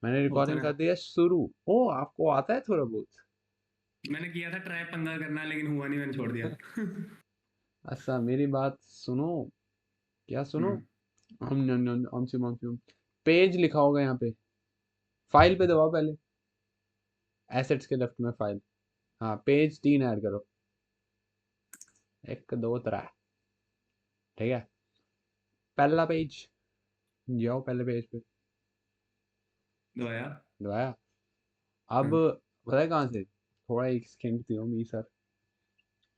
मैंने होता रिकॉर्डिंग ना। कर दिया शुरू। ओ आपको आता है थोड़ा बहुत। मैंने किया था ट्राई पंगा करना, लेकिन हुआ नहीं, मैंने छोड़ दिया। अच्छा मेरी बात सुनो। क्या सुनो। हम्म। हम पेज लिखा होगा यहाँ पे। फाइल पे दबाओ पहले। एसेट्स के लेफ्ट में फाइल। हाँ पेज 3 ऐड करो। एक दो तरह। ठीक है। पहला पेज। जाओ पहले पेज पे। दबाया। दबाया। अब हाँ। पता है कहाँ से। थोड़ा एक सेकंड दियो मी सर।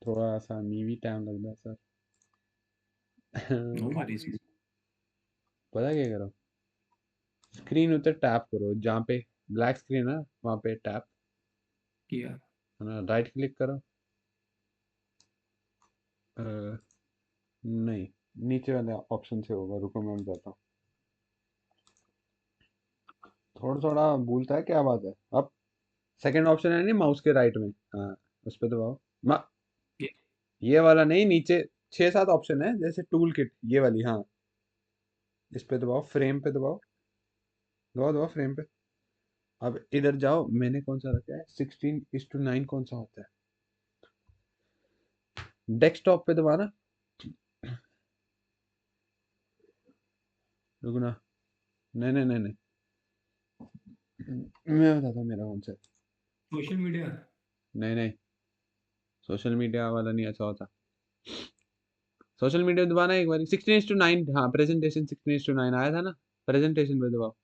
थोड़ा सा मी भी टाइम लगता है नो सर। वरीज। पता क्या करो। स्क्रीन उतर टैप करो जहाँ पे ब्लैक स्क्रीन है वहाँ पे टैप। किया। है ना राइट क्लिक करो। अ, नहीं नीचे वाले ऑप्शन से होगा रुको मैं बताता हूँ। थोड़ा थोड़ा भूलता है क्या बात है अब। सेकंड ऑप्शन है नहीं माउस के राइट में। हाँ उस पे दबाओ। मा किया। ये वाला नहीं नीचे 6-7 ऑप्शन है जैसे टूल किट ये वाली हाँ। इस पे दबाओ फ्रेम पे दबाओ। दबाओ दबाओ फ्रेम पे। अब इधर जाओ मैंने कौन सा रखा है 16:9 कौन सा होता है। डेस्कटॉप पे दबाना। रुकना। नहीं नहीं नहीं नहीं। मैं बताता हूँ मेरा कौन सा है। Social media. नहीं नहीं। सोशल मीडिया वाला नहीं अच्छा होता। सोशल मीडिया दबाना एक बार 16:9 हाँ प्रेजेंटेशन 16:9 आया था ना। प्रेजेंटेशन पे दबाओ।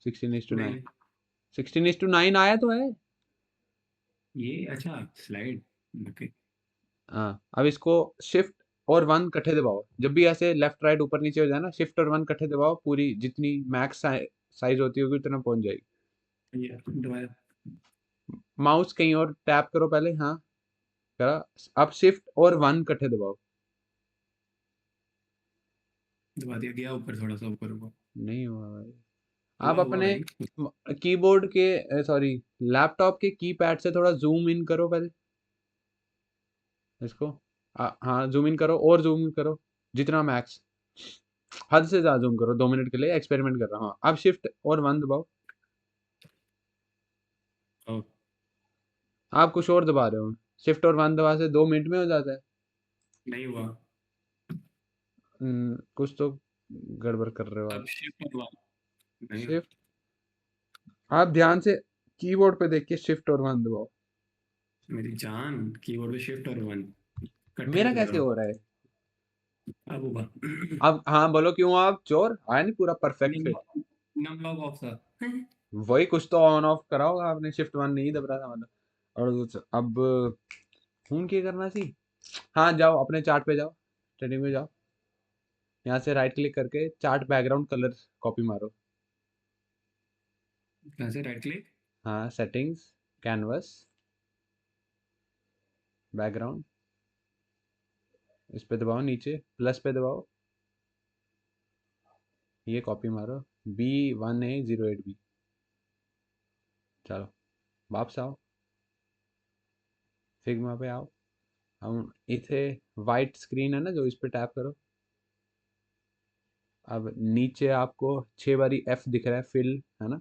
16:9। नहीं, 16:9 आया तो है। ये अच्छा स्लाइड। ओके। हाँ अब इसको शिफ्ट और 1 इकट्ठे दबाओ जब भी ऐसे लेफ्ट राइट ऊपर नीचे हो जाए ना शिफ्ट और 1 इकट्ठे दबाओ पूरी जितनी मैक्स साइज होती होगी उतना पहुंच जाएगी। ये दबाया। माउस कहीं और टैप करो पहले हाँ। करा। अब शिफ्ट और 1 इकट्ठे दबाओ। दबा दिया, गया ऊपर थोड़ा सा ऊपर ऊपर। नहीं हुआ भाई। आप हुआ हुआ अपने भाई। कीबोर्ड के सॉरी लैपटॉप के कीपैड से थोड़ा जूम इन करो पहले इसको। हाँ जूम इन करो और जूम इन करो जितना मैक्स। हद से ज्यादा जूम करो 2 मिनट के लिए एक्सपेरिमेंट कर रहा हूँ हाँ अब शिफ्ट और 1 दबाओ। ओ, आप कुछ और दबा रहे हो। शिफ्ट और 1 दबा से 2 मिनट में हो जाता है। नहीं हुआ। कुछ तो गड़बड़ कर रहे हो आप। अब शिफ्ट हुआ। नहीं। शिफ्ट। आप ध्यान से कीबोर्ड पे देखिए शिफ्ट और 1 दबाओ। मेरी जान, कीबोर्ड पे शिफ्ट और वन इकट्ठे मेरा करके कैसे करो। हो रहा है। अब हुआ। अब हाँ बोलो क्यों आप चोर आया नहीं पूरा perfect fit. Num lock off था। वही कुछ तो ऑन ऑफ करा होगा आपने शिफ्ट 1 नहीं दब रहा था मतलब। और अब खून की करना सी। हाँ जाओ अपने चार्ट पे जाओ। ट्रेनिंग में जाओ। यहाँ से राइट क्लिक करके चार्ट बैकग्राउंड कलर कॉपी मारो। कहाँ से राइट क्लिक। हाँ सेटिंग्स कैनवस बैकग्राउंड इस पे दबाओ नीचे प्लस पे दबाओ। ये कॉपी मारो। B1A08B। चलो वापस आओ। फिग्मा पे आओ। हम इथे वाइट स्क्रीन है ना जो इस पे टैप करो। अब नीचे आपको 6 बारी F दिख रहा है फिल है ना।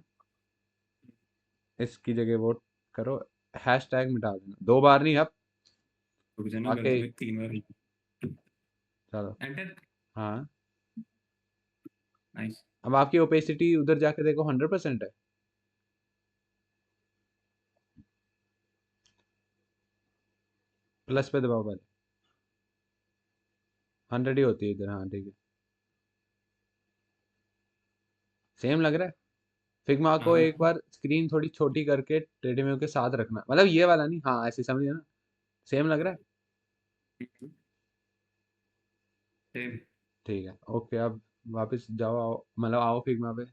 इसकी जगह वो करो। हैश टैग मिटा देना 2 बार नहीं अब। रुक जाना, मेरे वाकई। तो भाई 3 बार। चलो। एंटर। हाँ नाइस। अब आपकी ओपेसिटी उधर जाके देखो 100% है। प्लस पे दबाओ पहले। 100 ही होती है इधर हाँ ठीक है। सेम लग रहा है। फिग्मा को एक हाँ। बार स्क्रीन थोड़ी छोटी करके ट्रेडमिल के साथ रखना मतलब ये वाला नहीं हाँ ऐसे समझिए ना। सेम लग रहा है। सेम। ठीक है ओके अब वापस जाओ आओ मतलब आओ फिग्मा पे।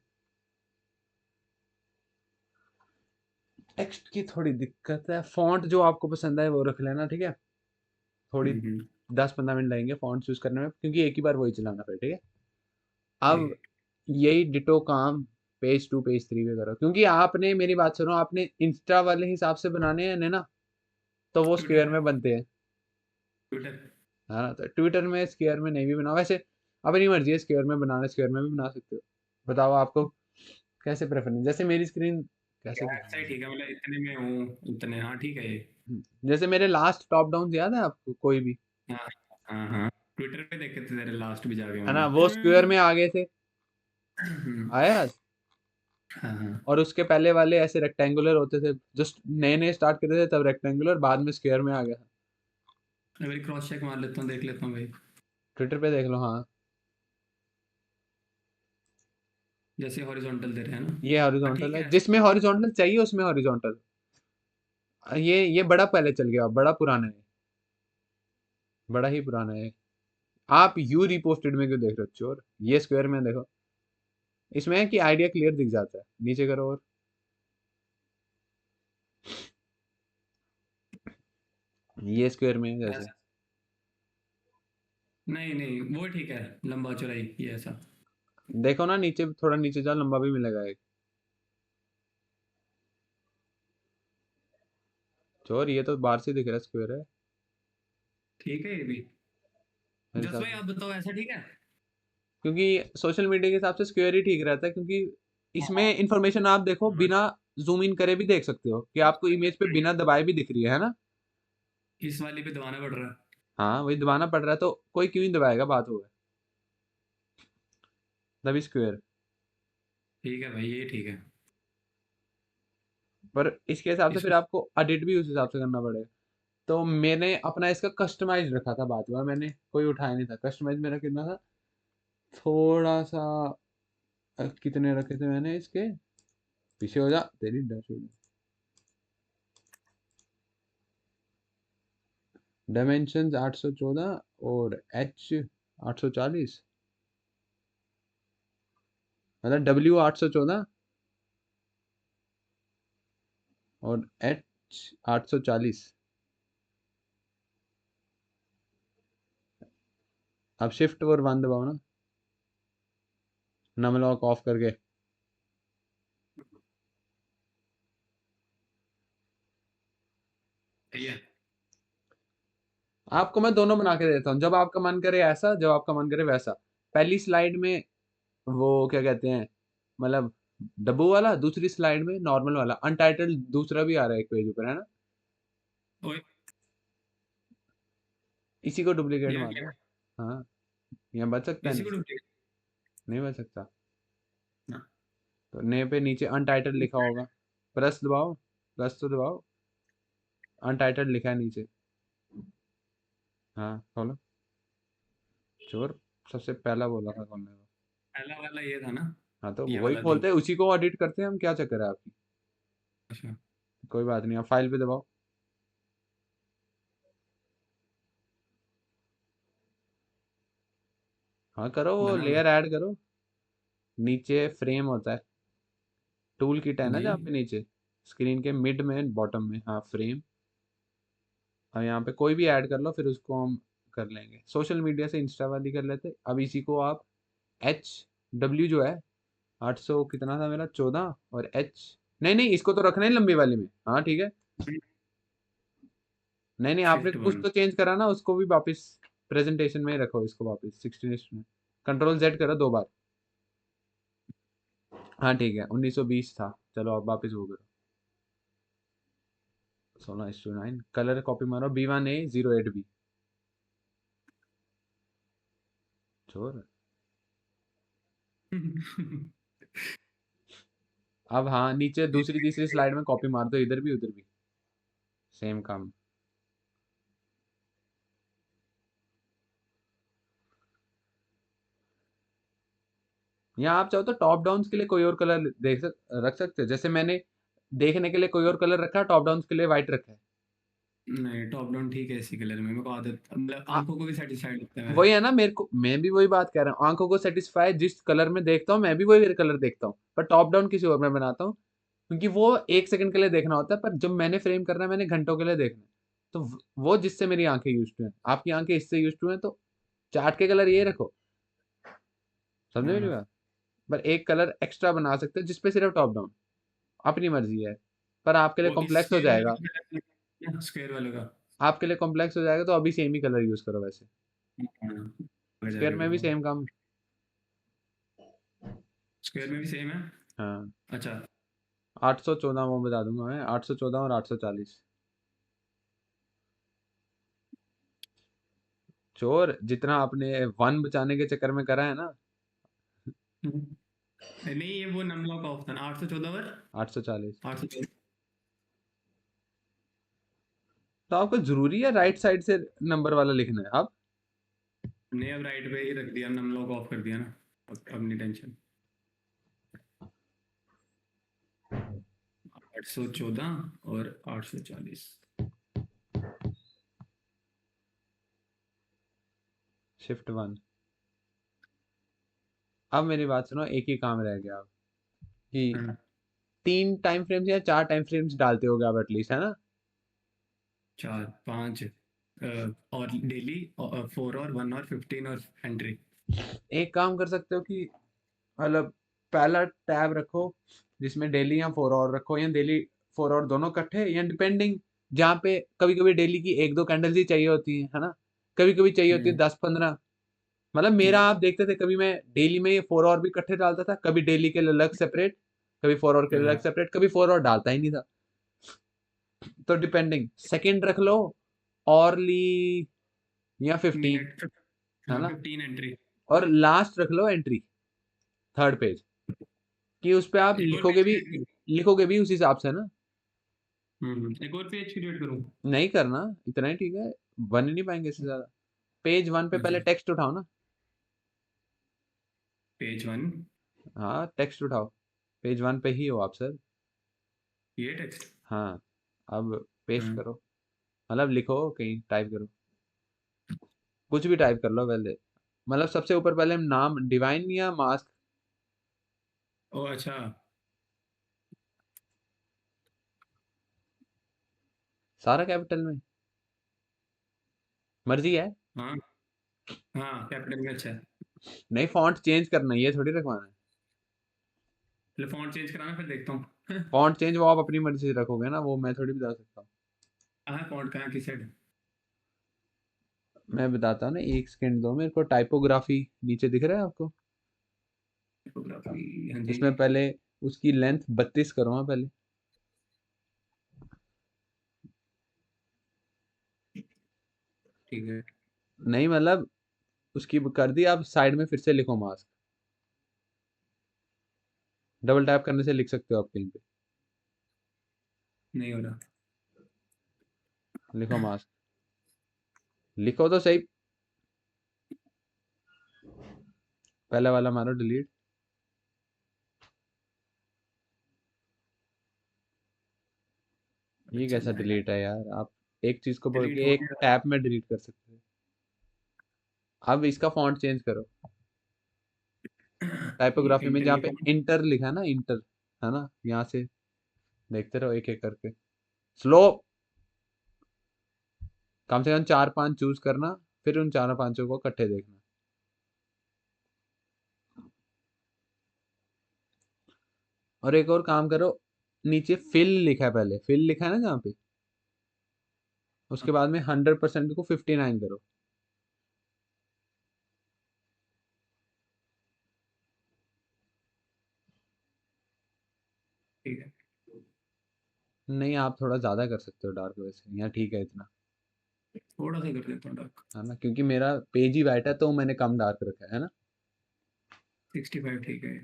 टेक्स्ट की थोड़ी दिक्कत है फॉन्ट जो आपको पसंद है वो रख लेना ठीक है। थोड़ी 10-15 मिनट लगेंगे फॉन्ट चूज करने में क्योंकि एक ही बार वही चलाना फिर ठीक है। ठीक अब है। यही डिटो काम पेज 2 पेज 3 पे करो क्योंकि आपने मेरी बात सुनो आपने इंस्टा वाले हिसाब से बनाने हैं ना। तो वो ट्विटर। स्क्वायर में बनते हैं। ट्विटर। है ना तो ट्विटर में स्क्वायर में नहीं भी बनाओ वैसे। अपनी मर्जी है स्क्वायर में बनाना स्क्वायर में भी बना सकते हो। बताओ आपको कैसे प्रेफरेंस, जैसे मेरी स्क्रीन कैसे ऐसा ही ठीक है, मतलब इतने में हूँ उतने, हाँ ठीक है ये। जैसे मेरे लास्ट टॉप डाउन याद है आपको कोई भी, हाँ हाँ हाँ, ट्विटर पे देखे थे तेरे लास्ट भी जाके है ना, मैंने। वो स्क्वायर में आ गए थे, हम्म, आया। हाँ हाँ। और उसके पहले वाले ऐसे रेक्टेंगुलर होते थे, जस्ट नए नए स्टार्ट करे थे तब रेक्टेंगुलर, बाद में स्क्वायर में आ गया था। मैं भाई क्रॉस चेक मार लेता हूँ, देख लेता हूँ भाई। ट्विटर पे देख लो, हाँ। जैसे हॉरिजॉन्टल दे रहे हैं ना। ये हाँ हॉरिजॉन्टल ठीक है, है। जिसमें हॉरिजॉन्टल चाहिए उसमें हॉरिजॉन्टल। ये बड़ा पहले चल गया, बड़ा पुराना है, बड़ा ही पुराना है। आप यू रिपोस्टेड में क्यों देख रहे हो चोर, ये स्क्वायर में देखो, इसमें है कि आइडिया क्लियर दिख जाता है, नीचे करो और ये स्क्वायर में है जैसे। ऐसा नहीं नहीं, वो ठीक है, लंबा चौड़ाई ये ऐसा। देखो ना नीचे, थोड़ा नीचे जाओ, लंबा भी मिलेगा एक। चोर ये तो बाहर से दिख रहा है स्क्वायर है ठीक है ये भी। मेरे जस हिसाब भाई से, आप बताओ, ऐसा ठीक है। क्योंकि सोशल मीडिया के हिसाब से स्क्वायर ही ठीक रहता है, क्योंकि इसमें हाँ इंफॉर्मेशन आप देखो हाँ, बिना जूम इन करे भी देख सकते हो कि आपको इमेज पे बिना दबाए भी दिख रही है ना। इस वाली पे दबाना पड़ रहा है। हाँ वही दबाना पड़ रहा है, तो कोई क्यों नहीं दबाएगा, बात हो है तभी स्क्वायर। ठीक है भाई, ये ठीक है। पर इसके हिसाब से फिर इसको आपको एडिट भी उस हिसाब से करना पड़ेगा। तो मैंने अपना इसका कस्टमाइज रखा था, बात हुआ, मैंने कोई उठाया नहीं था। कस्टमाइज मेरा कितना था, थोड़ा सा, कितने रखे थे मैंने इसके, पीछे हो जा तेरी डैशबोर्ड, डायमेंशन 814 और एच 840, मतलब डब्ल्यू 814 और एच 840। अब शिफ्ट और वन दबाओ ना, नम लॉक ऑफ करके। सही है। आपको मैं दोनों बना के देता हूँ, जब आपका मन करे ऐसा, जब आपका मन करे वैसा। पहली स्लाइड में वो क्या कहते हैं, मतलब डब्बू वाला, दूसरी स्लाइड में नॉर्मल वाला, अनटाइटल्ड दूसरा भी आ रहा है एक पेज ऊपर, है ना। ओए, इसी को डुप्लीकेट ये आ मारो। गया। हाँ, यहाँ बच सकता है, इसी नहीं को डुप्लीकेट नहीं बच सकता। ना। तो ने पे नीचे अनटाइटल्ड लिखा होगा, प्रेस दबाओ, प्रेस तो दबाओ, अनटाइटल्ड लिखा है नीचे। हाँ खोलो, चोर सबसे पहला बोला था खोलने को। पहला वाला ये था ना। हाँ तो ये वही वाला दो। खोलते हैं, उसी को एडिट करते हैं हम, क्या चक्कर है आपकी। अच्छा। कोई बात नहीं, आप फाइल पे दबाओ। हाँ करो, वो बना लेयर ऐड करो, नीचे फ्रेम होता है, टूल किट है ना जी। जहाँ पे नीचे, स्क्रीन के मिड में बॉटम में, हाँ फ्रेम। और यहाँ पे कोई भी ऐड कर लो, फिर उसको हम कर लेंगे। सोशल मीडिया से इंस्टा वाली कर लेते, अब इसी को आप एच डब्ल्यू जो है 800 कितना था मेरा, 14, और एच, नहीं नहीं इसको तो रखना ही लंबी वाली में, हाँ ठीक है। नहीं नहीं आपने शिफ्ट कुछ वन। तो चेंज करा ना, उसको भी वापस प्रेजेंटेशन में ही रखो, इसको वापस 16 में, कंट्रोल जेड करो 2 बार। हाँ ठीक है, 1920 था, चलो अब वापस वो करो, 16:9, कलर कॉपी मारो, B1A08B, छोर। अब हाँ नीचे दूसरी तीसरी स्लाइड में कॉपी मार दो, इधर भी उधर भी, सेम काम। यहाँ आप चाहो तो टॉप डाउन के लिए कोई और कलर रख सकते हो, जैसे मैंने देखने के लिए कोई और कलर रखा है, टॉप डाउन के लिए व्हाइट रखा है। नहीं, टॉप डाउन ठीक है इसी कलर में, मेरे को आदत, मतलब आ, आंखों को भी सेटिस्फाइड लगता है मेरे। वही है ना, मेरे को, मैं भी वही बात कह रहा हूँ, आंखों को सेटिस्फाई जिस कलर में देखता हूँ, मैं भी वही कलर देखता हूँ, पर टॉप डाउन किसी और में बनाता हूँ, क्योंकि वो 1 सेकंड के लिए देखना होता है, पर जब मैंने फ्रेम करना है मैंने घंटों के लिए देखना है। तो वो जिससे मेरी आंखें यूज टू है, आपकी आंखें इससे यूज टू है, तो चार्ट के कलर ये रखो, समझे मेरी हाँ, बात। पर एक कलर एक्स्ट्रा बना सकते हो जिसपे सिर्फ टॉप डाउन, अपनी मर्जी है, पर आपके लिए वो इस कॉम्प्लेक्स हो स्क्वायर वाले जाएगा। का, स्क्वायर वाले का। आपके लिए कॉम्प्लेक्स हो जाएगा, तो अभी सेम ही कलर यूज करो वैसे, हाँ, स्क्वायर जाके में भी करो। सेम काम। स्क्वायर में भी सेम है। हाँ अच्छा 814 वो बता दूंगा मैं, 814 और 840। चोर जितना आपने वन बचाने के चक्कर में करा है ना। नहीं, ये वो नंबर का ऑप्शन 814 और 840। 814। तो आपको जरूरी है राइट साइड से नंबर वाला लिखना है अब। नहीं, अब राइट पे ही रख दिया, नंबर ऑफ कर दिया ना। अब नहीं टेंशन। 814 और 840। Shift one. अब मेरी बात सुनो, एक ही काम रह गया अब कि हाँ, 3 टाइम फ्रेम्स या 4 टाइम फ्रेम्स डालते होगे आप एटलीस्ट, है ना? 4 5 और डेली, 4 और 1 और 15 और एंट्री। एक काम कर सकते हो कि मतलब पहला टैब रखो जिसमें डेली या 4 और रखो, या डेली 4 और दोनों इकट्ठे, या डिपेंडिंग, जहाँ पे कभी कभी डेली की 1-2 कैंडल्स ही चाहिए होती है ना? कभी कभी चाहिए होती है हम्म 10-15। मतलब मेरा हम्म, आप देखते थे, कभी मैं डेली में ये 4 और भी इकट्ठे डालता था, कभी डेली के लिए अलग सेपरेट, कभी 4 और के लिए अलग हाँ, सेपरेट, कभी 4 और डालता ही नहीं था। तो डिपेंडिंग सेकंड रख लो, ऑरली या 15, मिनट। है हाँ, ना? 15 एंट्री। और लास्ट रख लो एंट्री, थर्ड पेज, कि उस पे आप एक और पेज क्रिएट करूँ। लिखोगे भी उस हिसाब से ना। एक और पेज क्रिएट करूँ। नहीं करना, इतना ही ठीक है, बन ही नहीं पाएंगे इससे ज्यादा। पेज वन पे अच्छा, पहले टेक्स्ट उठाओ ना। पेज 1। हाँ टेक्स्ट उठाओ, पेज वन पे ही हो आप सर। ये टेक्स्ट। हाँ अब पेस्ट हाँ। करो, मतलब लिखो कहीं टाइप करो, कुछ भी टाइप कर लो पहले। मतलब सबसे ऊपर पहले नाम डिवाइन या मास्क, ओ अच्छा। सारा कैपिटल में, मर्जी है। हाँ हाँ, कैपिटल में अच्छा है। नहीं फॉन्ट चेंज करना है, ये थोड़ी रखवाना है। पहले फॉन्ट चेंज कराना, फिर देखता हूँ। फॉन्ट चेंज वो आप अपनी मर्जी से रखोगे ना, वो मैं थोड़ी बता सकता हूँ। हाँ, फॉन्ट कहाँ की साइड। मैं बताता हूँ ना, एक सेकंड दो मेरे को। टाइपोग्राफी नीचे दिख रहा है आपको? फोटोग्राफी, हाँ जी। इसमें पहले उसकी लेंथ 32 करो, हाँ पहले। ठीक है। नहीं मतलब उसकी कर दी, आप साइड में फिर से लिखो मास्क, डबल टैप करने से लिख सकते हो आप कहीं पे। नहीं हो रहा। लिखो मास्क, लिखो तो सही। पहले वाला मारो डिलीट। ये चल कैसा रहा है यार। डिलीट है यार? आप एक चीज को बोल डिलीट के हो एक गया। टैप में डिलीट कर सकते हो। अब इसका फॉन्ट चेंज करो, ये टाइपोग्राफी में इंटर जहाँ पे लिखा। इंटर लिखा है ना, इंटर, है ना? यहाँ से देखते रहो एक एक करके, स्लो। कम से कम 4-5 चूज करना, फिर उन 4-5 को इकट्ठे देखना। और एक और काम करो, नीचे फिल लिखा है, पहले फिल लिखा है ना जहाँ पे, उसके बाद में 100% को 59 करो। ठीक है। नहीं आप थोड़ा ज्यादा कर सकते हो डार्क, वैसे यहाँ ठीक है इतना, थोड़ा सा कर देता हूँ डार्क। है ना? क्योंकि मेरा पेज ही वाइट है तो मैंने कम डार्क रखा है ना। 65 ठीक है।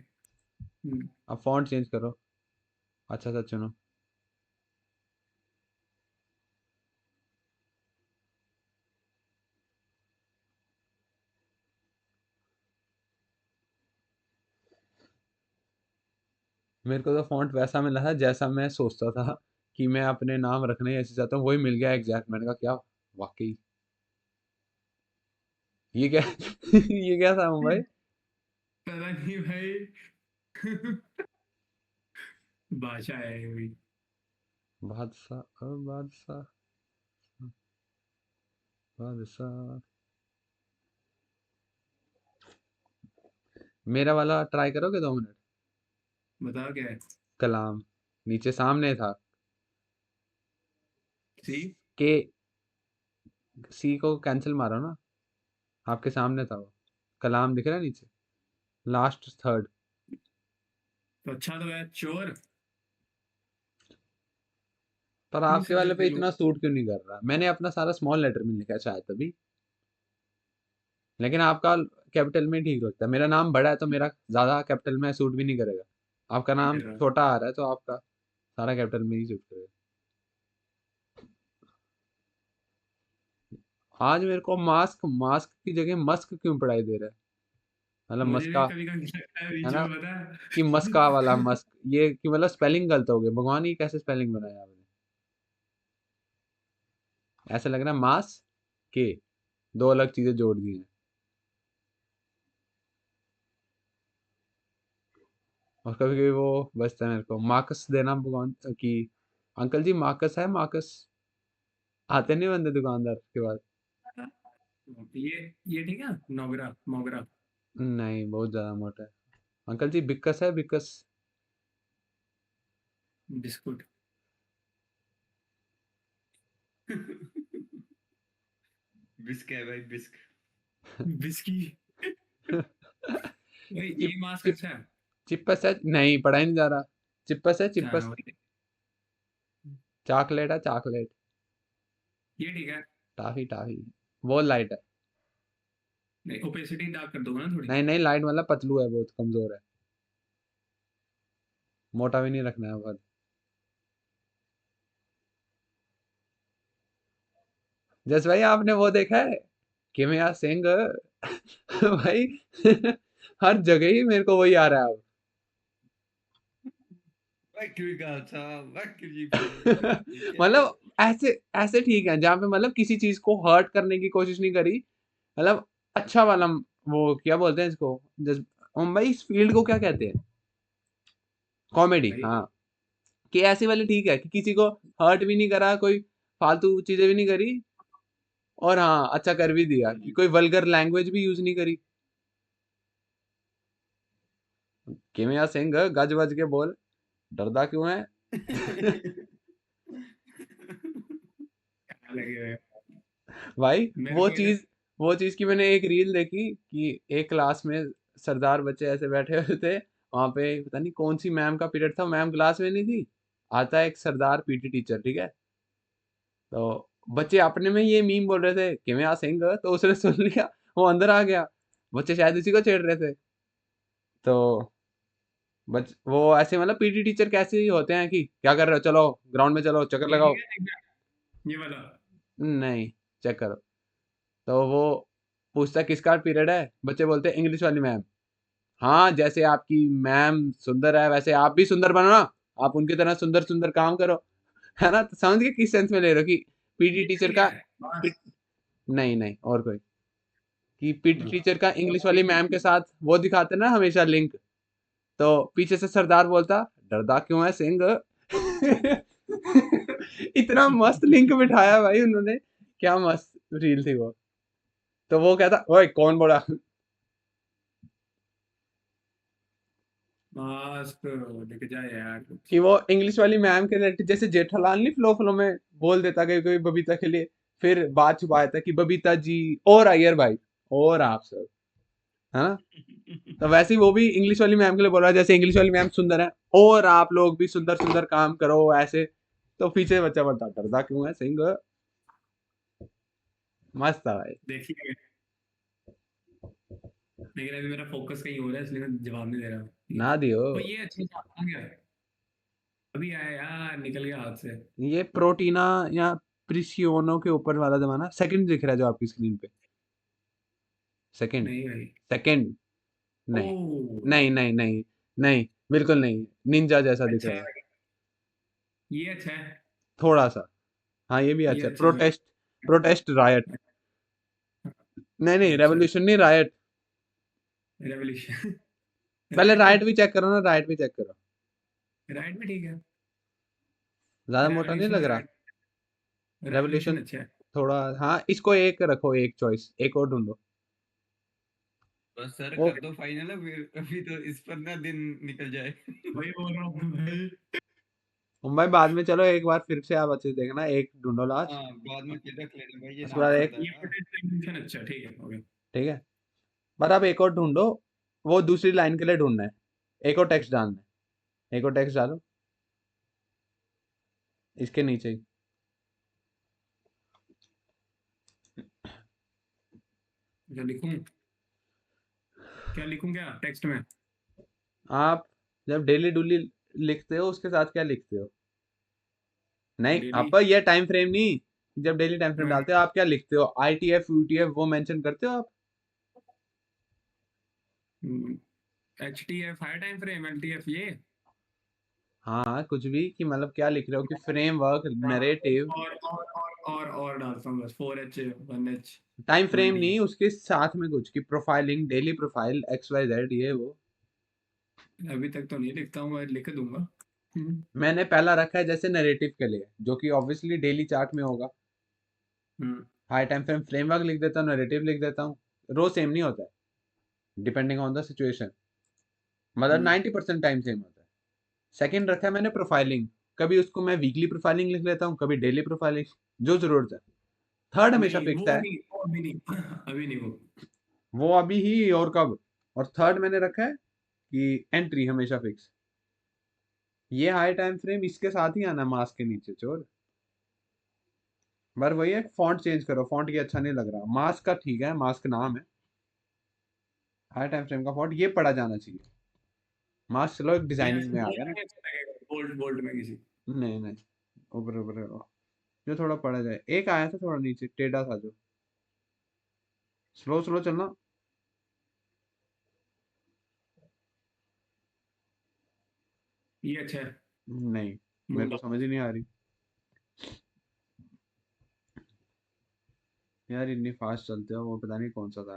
अब फॉन्ट चेंज करो, अच्छा सा चुनो। मेरे को तो फॉन्ट वैसा मिला था जैसा मैं सोचता था कि मैं अपने नाम रखने ऐसे चाहता हूँ, वही मिल गया एग्जैक्ट। मैंने कहा क्या, वाकई ये क्या ये क्या था भाई? पता नहीं भाई। भाषा है ये भी। बादशाह बादशाह बादशाह। मेरा वाला ट्राई करोगे 2 मिनट? बताओ क्या है। कलाम नीचे सामने था, सी। के, सी को कैंसिल मारो ना, आपके सामने था वो, कलाम दिख रहा है नीचे, लास्ट थर्ड। तो अच्छा तो है चोर। पर क्यों आपके सिर वाले दर्द पे के इतना लोग। सूट क्यों नहीं कर रहा? मैंने अपना सारा स्मॉल लेटर में लिखा है शायद तभी, लेकिन आपका कैपिटल में ठीक लगता है। मेरा नाम बड़ा है तो मेरा ज्यादा कैपिटल में सूट भी नहीं करेगा। आपका नहीं नाम कर रहा। छोटा आ रहा है तो आपका सारा कैपिटल में ही सूट करेगा। आज मेरे को मास्क मास्क की जगह मस्क क्यों पढ़ाई दे रहा है? मतलब मुझे भी मस्का, कभी कभी लगता है है बीच ना, में पता कि मस्का वाला है। मस्क, ये कि मतलब स्पेलिंग गलत हो गई। भगवान ही कैसे स्पेलिंग बनाया आपने? ऐसा लग रहा है मास के दो अलग चीजें जोड़ दी हैं। और कभी कभी वो बचता है मेरे को मार्कस देना भगवान की, अंकल जी मार्कस है मार्कस, आते नहीं बंदे दुकानदार के बाद। ये ठीक है, नोगरा मोगरा। नहीं बहुत ज्यादा मोटा है। अंकल जी बिक्कस है बिक्कस। बिस्कुट। बिस्क है भाई, बिस्क। बिस्की। भाई चिप ये मास्क चिप अच्छा है। चिप्पस है, नहीं पढ़ा ही नहीं जा रहा। चिप्पस है हाँ चिप्पस। वही। चॉकलेट है चॉकलेट। ये ठीक है। Toffee toffee. वो लाइट है। नहीं ओपेसिटी डार्क कर दूंगा ना थोड़ी। नहीं नहीं लाइट मतलब पतलू है, बहुत कमजोर है। मोटा भी नहीं रखना है बहुत। जस भाई आपने वो देखा है किमिया सिंह? भाई हर जगह ही मेरे को वही आ रहा है अब। वक्र का था, वक्र जी पे। ये क्या है? मतलब ऐसे ऐसे ठीक है जहाँ पे मतलब किसी चीज को हर्ट करने की कोशिश नहीं करी। मतलब अच्छा वाला वो क्या बोलते हैं इसको, जस भाई इस फील्ड को क्या कहते हैं? कॉमेडी, भाई हाँ। कि ऐसी वाली ठीक है कि किसी को हर्ट भी नहीं करा, कोई फालतू चीजें भी नहीं करी, और हाँ अच्छा कर भी दिया कि कोई वल्गर लैंग्वेज भी यूज नहीं करी। किमिया सिंह गज बज के बोल, डरदा क्यों है? क्या लगे हुए हैं। भाई मेरे वो को इधर। चीज वो चीज की मैंने एक रील देखी कि एक क्लास में सरदार बच्चे ऐसे बैठे हुए थे, वहां पे पता नहीं कौन सी मैम का पीरियड था, मैम क्लास में नहीं थी। आता है एक सरदार पीटी टीचर, ठीक है, तो बच्चे अपने में ये मीम बोल रहे थे कि मैं सिंह, तो उसने सुन लिया, वो अंदर आ गया। बच्चे शायद उसी को छेड़ रहे थे। तो बच वो ऐसे मतलब पीटी टीचर कैसे ही होते हैं कि क्या कर रहे हो, चलो ग्राउंड में चलो चक्कर ये ठीक लगाओ। है ये वाला। नहीं, चेक करो। तो वो पूछता किसका पीरियड है, बच्चे बोलते इंग्लिश वाली मैम। हाँ जैसे आपकी मैम सुंदर है वैसे आप भी सुंदर बनो ना, आप उनकी तरह सुंदर सुंदर काम करो। है ना, तो समझ गए किस सेंस में ले रहे हो कि पीटी ये टीचर ठीक का। है बस। नहीं नहीं और कोई, कि पीटी हाँ, टीचर का इंग्लिश वाली मैम के साथ वो दिखाते ना हमेशा लिंक, तो पीछे से सरदार बोलता डरदा क्यों है सिंह। इतना मस्त लिंक बिठाया भाई उन्होंने, क्या मस्त रील थी वो। तो वो कहता ओए कौन बोला। मास्क दिख जाए यार कुछ। कि वो इंग्लिश वाली मैम के लिए जैसे जेठालाल नहीं फ्लो फ्लो में बोल देता कभी कभी बबीता के लिए, फिर बात छुपा देता कि बबीता जी और अय्यर भाई और आप सब, है ना। तो वैसे ही वो भी इंग्लिश वाली मैम के लिए बोल रहा है, जैसे इंग्लिश वाली मैम सुंदर है और आप लोग भी सुंदर सुंदर काम करो ऐसे। तो पीछे बच्चा बोलता डरदा क्यों है सिंह। मस्त था भाई। देखिए लेकिन अभी मेरा फोकस कहीं हो रहा है इसलिए मैं जवाब नहीं दे रहा हूँ। ना दियो। वो ये अच्छा सा आ गया है। अभी आया यार निकल गया हाथ से। ये प्रोटीना या प्रिसियोनो के ऊपर वाला जमाना सेकंड दिख रहा है जो आपकी स्क्रीन पे। सेकंड, नहीं भाई। सेकंड। नहीं ओ नहीं नहीं नहीं नहीं, बिल्कुल नहीं, निंजा जैसा दिख अच्छा रहा है। है। ये अच्छा है। थोड़ा सा। हाँ ये भी ये अच्छा है, अच्छा है। Protest, protest riot. नहीं नहीं अच्छा रेवोल्यूशन नहीं, रायट। रेवोल्यूशन। पहले राइट भी। रायट भी चेक करो ना, रायट भी चेक करो। राइट भी ठीक है। ज्यादा मोटा नहीं रेवोल्यूशन लग रहा? राइट। रेवोल्यूशन रेवोल्यूशन अच्छा है। थोड़ा, हाँ इसको एक रखो, एक चॉइस एक और ढूंढो। बस सर वो कर दो फाइनल, फिर अभी तो इस पर ना दिन निकल जाए। वही बोल रहा हूँ भाई। भाई बाद में चलो एक बार फिर से आप अच्छे से देखना, एक ढूंढो लास्ट। हाँ, बाद में फिर रख लेना भाई, ये उसके हाँ बाद नाम एक, आता ये है ना। पोटेंशियल रेवोल्यूशन अच्छा ठीक है ओके। ठीक है, पर आप एक और ढूंढो, वो दूसरी लाइन के लिए ढूंढना है, एक और टेक्स्ट डालना है। एक और टेक्स्ट डालो इसके नीचे ही। क्या लिखूं? क्या लिखूं? क्या टेक्स्ट में? आप जब डेली डुली लिखते हो उसके साथ क्या लिखते हो? नहीं, डेली आप ये टाइम फ्रेम नहीं, जब डेली टाइम फ्रेम डालते हो आप क्या लिखते हो? ITF UTF वो मेंशन करते हो आप? HTF high time frame, LTF ये हाँ, कुछ भी कि मतलब क्या लिख रहे हो कि फ्रेमवर्क नरेटिव और डालता हूँ बस 4H 1H time frame 1D। नहीं, उसके साथ में कुछ कि प्रोफाइलिंग डेली प्रोफाइल XYZ ये वो। अभी तक तो नहीं लिखता हूँ, मैं लिख दूंगा। मैंने पहला रखा है जैसे नरेटिव के लिए, जो कि ऑब्वियसली डेली चार्ट में होगा। हाई टाइम फ्रेम फ्रेमवर्क लिख देता हूँ, नरेटिव लिख देता हूँ। रो सेम नहीं होता है, डिपेंडिंग ऑन द सिचुएशन, मतलब 90% टाइम सेम होता है। सेकंड रखा है मैंने प्रोफाइलिंग, कभी उसको मैं वीकली प्रोफाइलिंग लिख लेता हूँ, कभी डेली प्रोफाइलिंग, जो जरूरत है। थर्ड हमेशा नहीं फिक्स वो है, नहीं, वो अभी नहीं, अभी नहीं वो। वो अभी ही और कब। और थर्ड मैंने रखा है कि एंट्री हमेशा फिक्स। ये हाई टाइम फ्रेम इसके साथ ही आना मास्क के नीचे चोर। पर वही है, फॉन्ट चेंज करो, फॉन्ट ये अच्छा नहीं लग रहा। मास्क का ठीक है, मास्क नाम है, हाई टाइम फ्रेम का फॉन्ट ये पढ़ा जाना चाहिए। मास्क चलो एक ये डिजाइनिंग ऐसे में आ गया बोल्ड ना। में कैसे लगेगा? बोल्ड बोल्ड में किसी? नहीं नहीं, ऊपर ऊपर जो थोड़ा पढ़ा जाए। एक आया था थोड़ा नीचे टेढ़ा था जो, स्लो स्लो चलना। ये अच्छा है। नहीं, मेरे को मूड समझ ही नहीं आ रही यार, इतनी फास्ट चलते हो। वो पता नहीं कौन सा था।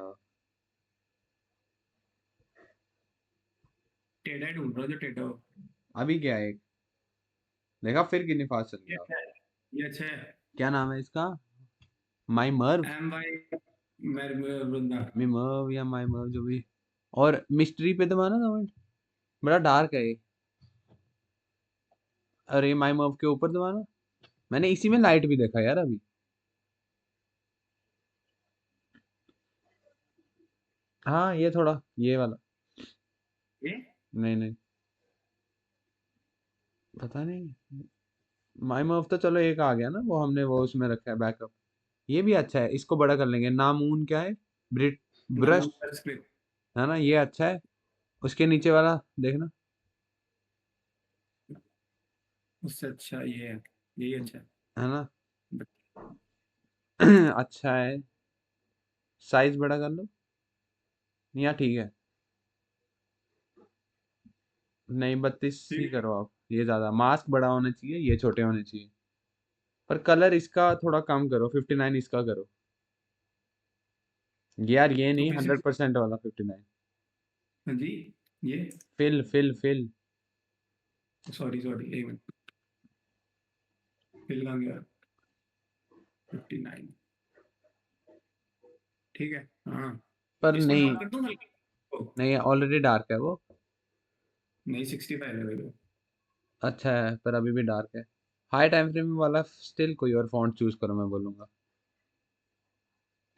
टेढ़ा ही ढूंढ रहा हूँ जो टेढ़ा हो। अभी क्या है एक, देखा फिर कितनी फास्ट चल ये गया। अच्छा है, ये अच्छा है। क्या नाम है इसका? My merv, MY Vrinda. Me merv या माई मर्व जो भी। और मिस्ट्री पे दबाना कमेंट, बड़ा डार्क है ये। अरे माई मर्व के ऊपर दबाना, मैंने इसी में लाइट भी देखा यार अभी। हाँ ये थोड़ा ये वाला। ये नहीं नहीं, पता नहीं। माई मर्व तो चलो एक आ गया ना, वो हमने वो उसमें रखा है बैकअप। ये भी अच्छा है, इसको बड़ा कर लेंगे। नामून क्या है? ब्रिट ब्रश, नाम स्क्रिप्ट। है ना, ये अच्छा है। उसके नीचे वाला देखना, उससे अच्छा ये है, यही अच्छा है। है ना। अच्छा है, साइज बड़ा कर लो। या ठीक है, नहीं 32 ही ठीक है। करो आप, ये ज्यादा मास्क बड़ा होना चाहिए, ये छोटे होने चाहिए। पर कलर इसका थोड़ा कम करो, 59 इसका करो यार, ये तो नहीं फिर 100% वाला 59। हाँ जी, ये fill fill fill. Sorry sorry, एक मिनट। फिल कहाँ गया? 59। ठीक है, हाँ। पर इसको नहीं, डार्क कर दूँ हल्का? ओ, नहीं ऑलरेडी डार्क है वो। नहीं 65 है मेरे को। अच्छा है पर अभी भी डार्क है। हाई टाइम फ्रेम वाला स्टिल कोई और फॉन्ट चूज करो, मैं बोलूंगा।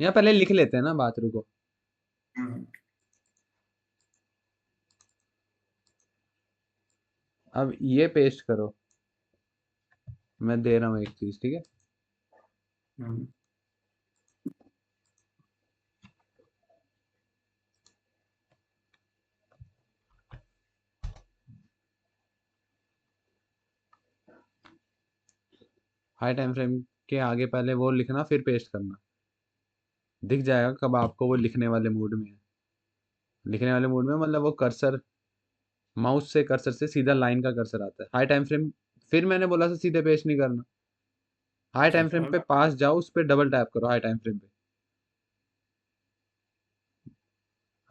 यहाँ पहले लिख लेते हैं ना बात, रुको। हाँ। अब ये पेस्ट करो, मैं दे रहा हूँ एक चीज, ठीक है। हाँ। हाई टाइम फ्रेम के आगे पहले वो लिखना, फिर पेस्ट करना। दिख जाएगा कब आपको वो लिखने वाले मूड में है। लिखने वाले मूड में मतलब वो कर्सर, माउस से कर्सर से सीधा लाइन का कर्सर आता है। हाई टाइम फ्रेम, फिर मैंने बोला था सीधे पेस्ट नहीं करना। हाई अच्छा टाइम फ्रेम पे अब पास जाओ, उस पर डबल टैप करो हाई टाइम फ्रेम पे।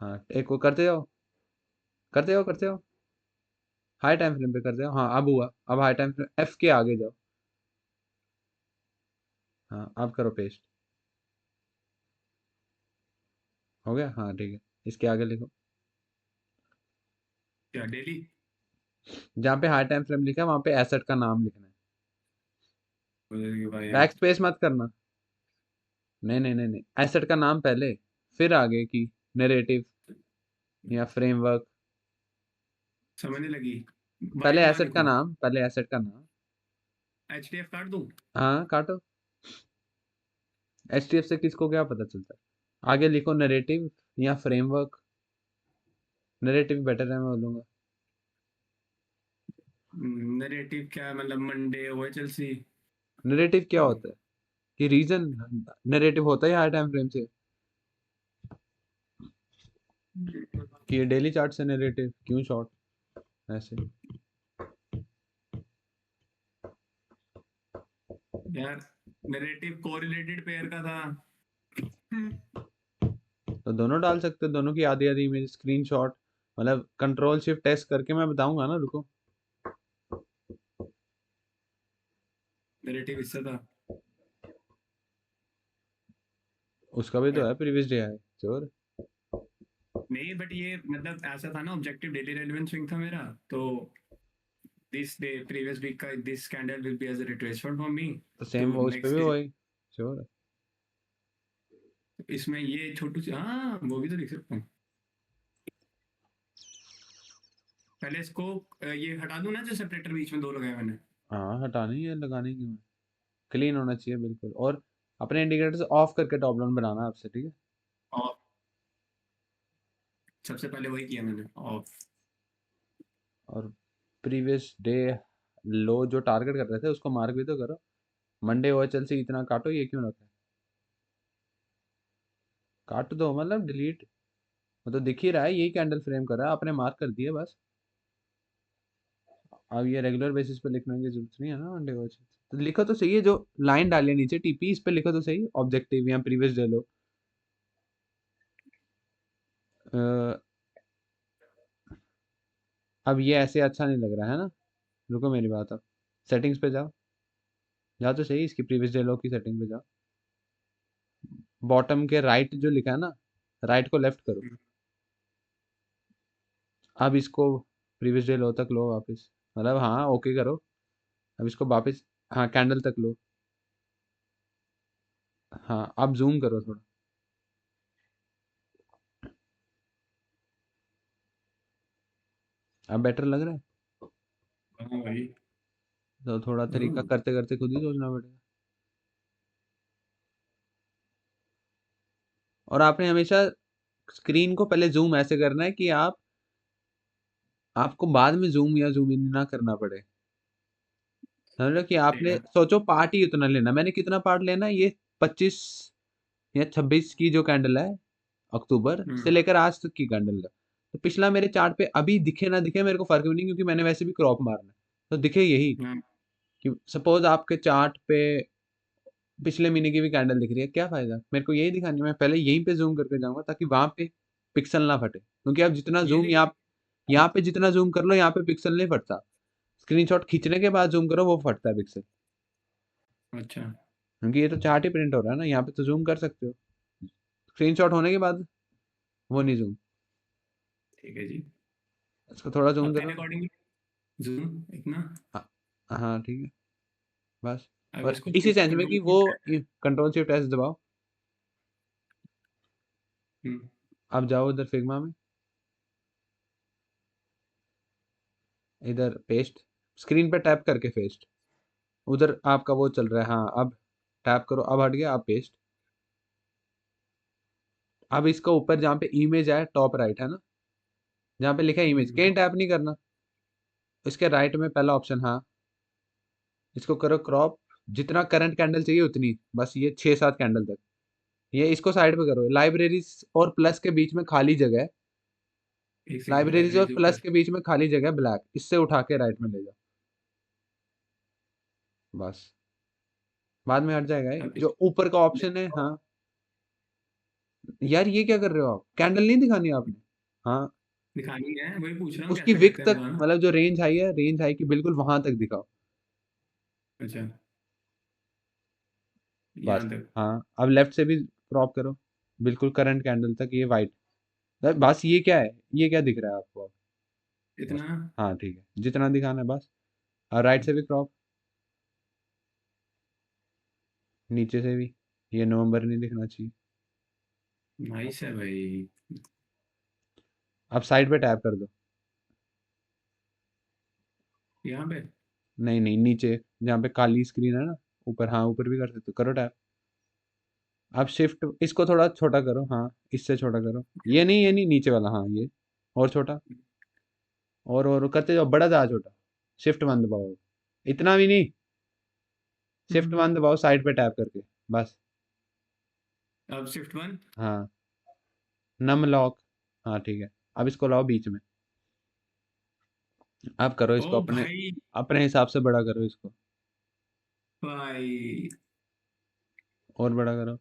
हाँ एक वो करते जाओ, करते जाओ करते जाओ। हाई टाइम फ्रेम पे करते जाओ, हाँ अब हुआ। अब हाई टाइम फ्रेम एफ के आगे जाओ। हाँ अब करो पेस्ट, हो गया। हाँ ठीक है, इसके आगे लिखो। क्या डेली? जहाँ पे हाई टाइम फ्रेम लिखा है वहाँ पे एसेट का नाम लिखना भाई है। यार। बैक स्पेस मत करना। नहीं नहीं नहीं नहीं, एसेट का नाम पहले, फिर आगे की नरेटिव या फ्रेमवर्क। समझ नहीं लगी। पहले वाइट ना एसेट का लिखूं, नाम, पहले एसेट का नाम। HDF काट दूं? हाँ काटो। एचटीएफ से किसको क्या पता चलता है? आगे लिखो नरेटिव या फ्रेमवर्क। नरेटिव बेटर है, मैं बोलूंगा। नरेटिव क्या मतलब, मंडे हुआ चेल्सी? नरेटिव क्या होता है? कि रीजन नरेटिव होता है हाई टाइम फ्रेम से, कि ये डेली चार्ट से नरेटिव क्यों शॉर्ट ऐसे? यार नरेटिव कोरिलेटेड पेयर का था। तो दोनों डाल सकते हो, दोनों की आधी आधी इमेज स्क्रीनशॉट, मतलब कंट्रोल शिफ्ट टेस्ट करके मैं बताऊंगा ना, रुको। नरेटिव इससे था। उसका भी तो बट है, प्रीवियस डे है श्योर। नहीं, बट ये मतलब ऐसा था ना, ऑब्जेक्टिव डेली रेलेवेंस स्विंग था मेरा, तो दिस डे प्रीवियस वीक का this candle will be as a retracement for me तो सेम टू वो उस पे नेक्स्ट भी डे। वही श्योर। इसमें ये छोटू सी, हाँ वो भी तो लिख सकता हूँ। पहले इसको ये हटा दूं ना, जो सेपरेटर बीच में दो लगाए मैंने। हाँ हटानी है, लगानी क्यों है? क्लीन होना चाहिए बिल्कुल। और अपने इंडिकेटर्स ऑफ करके टॉप डाउन बनाना आपसे, ठीक है? और सबसे पहले वही किया मैंने, ऑफ। और प्रीवियस डे लो जो टारगेट कर रहे थे उसको मार्क भी तो करो। मंडे हुआ चल से इतना काटो, ये क्यों रखा है? काट दो, मतलब डिलीट। मतलब दिख ही रहा है यही कैंडल फ्रेम कर रहा है, आपने मार्क कर दिया बस। अब ये रेगुलर बेसिस पे लिखने की जरूरत नहीं है ना मंडे हुआ चल। तो लिखो तो सही है, जो लाइन डालिए नीचे टीपी, इस पे लिखो तो सही ऑब्जेक्टिव या प्रीवियस डे लो। अब ये ऐसे अच्छा नहीं लग रहा है ना? रुको मेरी बात, अब सेटिंग्स पे जाओ। जाओ तो सही, इसकी प्रीवियस डे लो की सेटिंग पे जाओ। बॉटम के राइट जो लिखा है ना, राइट को लेफ्ट करो। अब इसको प्रीवियस डे लो तक लो वापस, मतलब हाँ ओके करो। अब इसको वापस, हाँ कैंडल तक लो। हाँ अब जूम करो थोड़ा। अब बेटर लग रहा है? हाँ भाई। तो थोड़ा तरीका करते करते खुद ही सोचना पड़ेगा। और आपने हमेशा स्क्रीन को पहले जूम ऐसे करना है कि आपको बाद में जूम या जूम इन ना करना पड़े। समझ लो कि ठीक आपने है। सोचो पार्ट ही उतना लेना, मैंने कितना पार्ट लेना है, ये 25 या 26 की जो कैंडल है, अक्टूबर से लेकर आज तक की कैंडल का। तो पिछला मेरे चार्ट पे अभी दिखे ना दिखे मेरे को फर्क भी नहीं, क्योंकि मैंने वैसे भी क्रॉप मारना है। तो दिखे यही, हाँ, कि सपोज आपके चार्ट पे पिछले महीने की भी कैंडल दिख रही है, क्या फायदा? मेरे को यही दिखानी है, मैं पहले यहीं पे जूम करके जाऊंगा ताकि वहां पे पिक्सल ना फटे, क्योंकि आप जितना ये जूम देख। यहाँ पे जितना जूम कर लो यहाँ पे पिक्सल नहीं फटता। स्क्रीनशॉट खींचने के बाद जूम करो वो फटता है पिक्सल, अच्छा क्योंकि ये तो चार्ट ही प्रिंट हो रहा है ना, यहाँ पे तो जूम कर सकते हो। स्क्रीनशॉट होने के बाद वो नहीं जूम। ठीक है जी। इसको थोड़ा जूम अब करो। तेरे अकॉर्डिंग जूम एक ना, हाँ हाँ, ठीक है बस। अब और इसको इसी सेंस में कंट्रोल कि वो कंट्रोल शिफ्ट एस दबाओ। अब जाओ उधर फिग्मा में, इधर पेस्ट, स्क्रीन पे टैप करके पेस्ट। उधर आपका वो चल रहा है, हाँ अब टैप करो, अब हट गया, अब पेस्ट। अब इसका ऊपर जहाँ पे इमेज है टॉप राइट है ना, जहाँ पे लिखा है इमेज, कहीं टैप नहीं करना। इसके राइट में पहला ऑप्शन, हाँ इसको करो क्रॉप। जितना करंट कैंडल चाहिए उतनी, बस ये 6-7 कैंडल तक। ये इसको साइड पे करो, लाइब्रेरीज और प्लस के बीच में खाली जगह है। एक सेकंड, लाइब्रेरीज और लाइब्रेरी प्लस ऊपर। के बीच में खाली जगह है ब्लैक, इससे उठा के राइट में ले जाओ बस। बाद में हट जाएगा ये अब जो ऊपर का ऑप्शन है, हाँ। यार ये क्या कर रहे हो आप, कैंडल नहीं दिखानी आपने? हाँ, दिखानी है, वही पूछ रहा हूँ उसकी कैसे विक करते हैं तक, बताना। मतलब जो रेंज हाई है, रेंज हाई की बिल्कुल वहां तक दिखाओ अच्छा, बस। यहाँ तक। हाँ अब लेफ्ट से भी क्रॉप करो, बिल्कुल करंट कैंडल तक, ये वाइट। बस ये क्या है, ये क्या दिख रहा है आपको? बस इतना। हाँ ठीक है, जितना दिखाना है बस। और राइट से भी क्रॉप, नीचे से भी, ये नवंबर नहीं दिखना चाहिए। नाइस है भाई। अब साइड पे टैप कर दो। यहाँ पे नहीं नहीं, नीचे जहाँ पे काली स्क्रीन है ना, ऊपर। हाँ ऊपर भी कर सकते हो, करो टैप। अब शिफ्ट इसको थोड़ा छोटा करो, हाँ इससे छोटा करो। ये नहीं, नीचे वाला, हाँ ये और छोटा। और करते जाओ, बड़ा ज़्यादा छोटा। शिफ्ट वन दबाओ, इतना भी नहीं। शिफ्ट वन दबाओ साइड पे टैप करके, बस। अब शिफ्ट 1 हाँ, नम लॉक। हाँ ठीक है, अब इसको लाओ बीच में। अब करो ओ इसको अपने भाई अपने हिसाब से बड़ा करो इसको, भाई और बड़ा करो,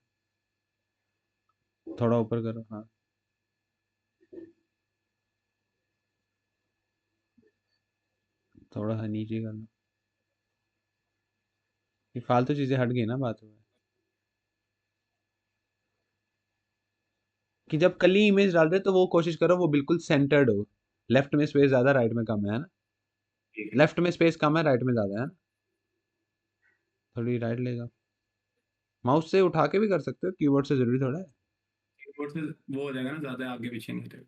थोड़ा ऊपर करो, हाँ। थोड़ा सा नीचे कर लो। ये फालतू चीजें हट गई ना बात में, कि जब कली इमेज डाल रहे हो तो वो कोशिश करो वो बिल्कुल सेंटर्ड हो। लेफ्ट में स्पेस ज्यादा, राइट में कम है ना। ठीक है। लेफ्ट में स्पेस कम है, राइट में ज्यादा है ना। थोड़ी राइट लेगा। माउस से उठा के भी कर सकते हो, कीबोर्ड से जरूरी थोड़ा कीबोर्ड से वो हो जाएगा ना, ज्यादा आगे पीछे नहीं रहेगा।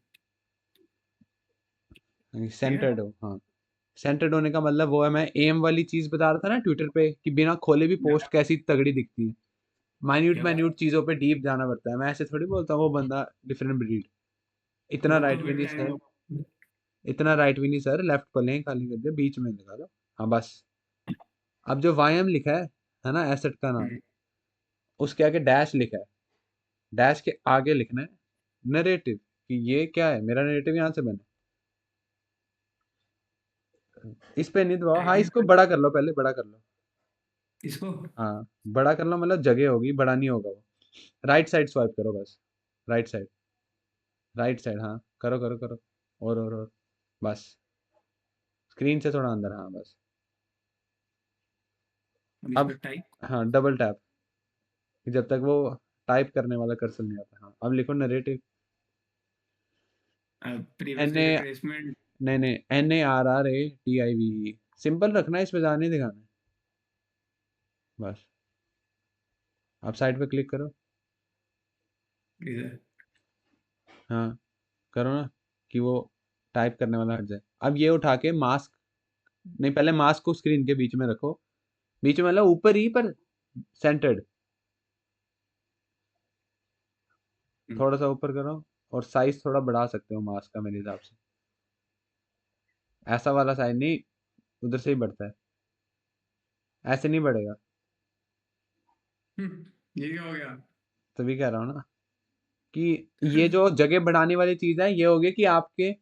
है। ठीक है। सेंटर्ड हो, हाँ। सेंटर्ड होने का मतलब वो है, मैं एम वाली चीज बता रहा था ना ट्विटर पे, कि बिना खोले भी पोस्ट कैसी तगड़ी दिखती है। माइन्यूट यप, माइन्यूट चीजों पे डीप जाना पड़ता है, मैं ऐसे थोड़ी बोलता हूँ वो बंदा डिफरेंट ब्रीड। इतना वो तो राइट भी फिर नहीं टाइम सर, इतना राइट भी नहीं सर, लेफ्ट पर लें खाली कर दिया, बीच में लगा लो। हाँ बस। अब जो वाईएम लिखा है ना, एसेट का नाम, उसके आगे डैश लिखा है। डैश के आगे लिखना है नरेटिव, कि ये क्या है, मेरा नरेटिव यहाँ से बना। इस पे नहीं दबाओ, हाँ इसको टाइम बड़ा कर लो, पहले बड़ा कर लो। इसको हाँ बड़ा कर लो, मतलब जगह होगी, बड़ा नहीं होगा वो। राइट साइड स्वाइप करो बस, राइट साइड, राइट साइड, हाँ करो करो करो। और बस, स्क्रीन से थोड़ा अंदर, हाँ बस। अब इस अब पर टाइप हाँ डबल टैप, जब तक वो टाइप करने वाला कर्सर नहीं आता। हाँ अब लिखो नरेटिव। एन प्रीवियसली ए रिट्रेसमेंट। नहीं, NARRATIVE, सिंपल रखना है, इस पे ज़्यादा नहीं दिखाना है, बस। अब साइड पे क्लिक करो, इधर हाँ करो ना, कि वो टाइप करने वाला हट जाए। अब ये उठा के मास्क, नहीं पहले मास्क को स्क्रीन के बीच में रखो, बीच में मतलब ऊपर ही, पर सेंटर्ड। थोड़ा सा ऊपर करो, और साइज थोड़ा बढ़ा सकते हो मास्क का मेरे हिसाब से। ऐसा वाला साइज नहीं, उधर से ही बढ़ता है, ऐसे नहीं बढ़ेगा। ये क्या हो गया? तभी कह रहा हूँ ना, कि ये जो जगह बढ़ाने वाली चीज़ है, ये होगी कि आपके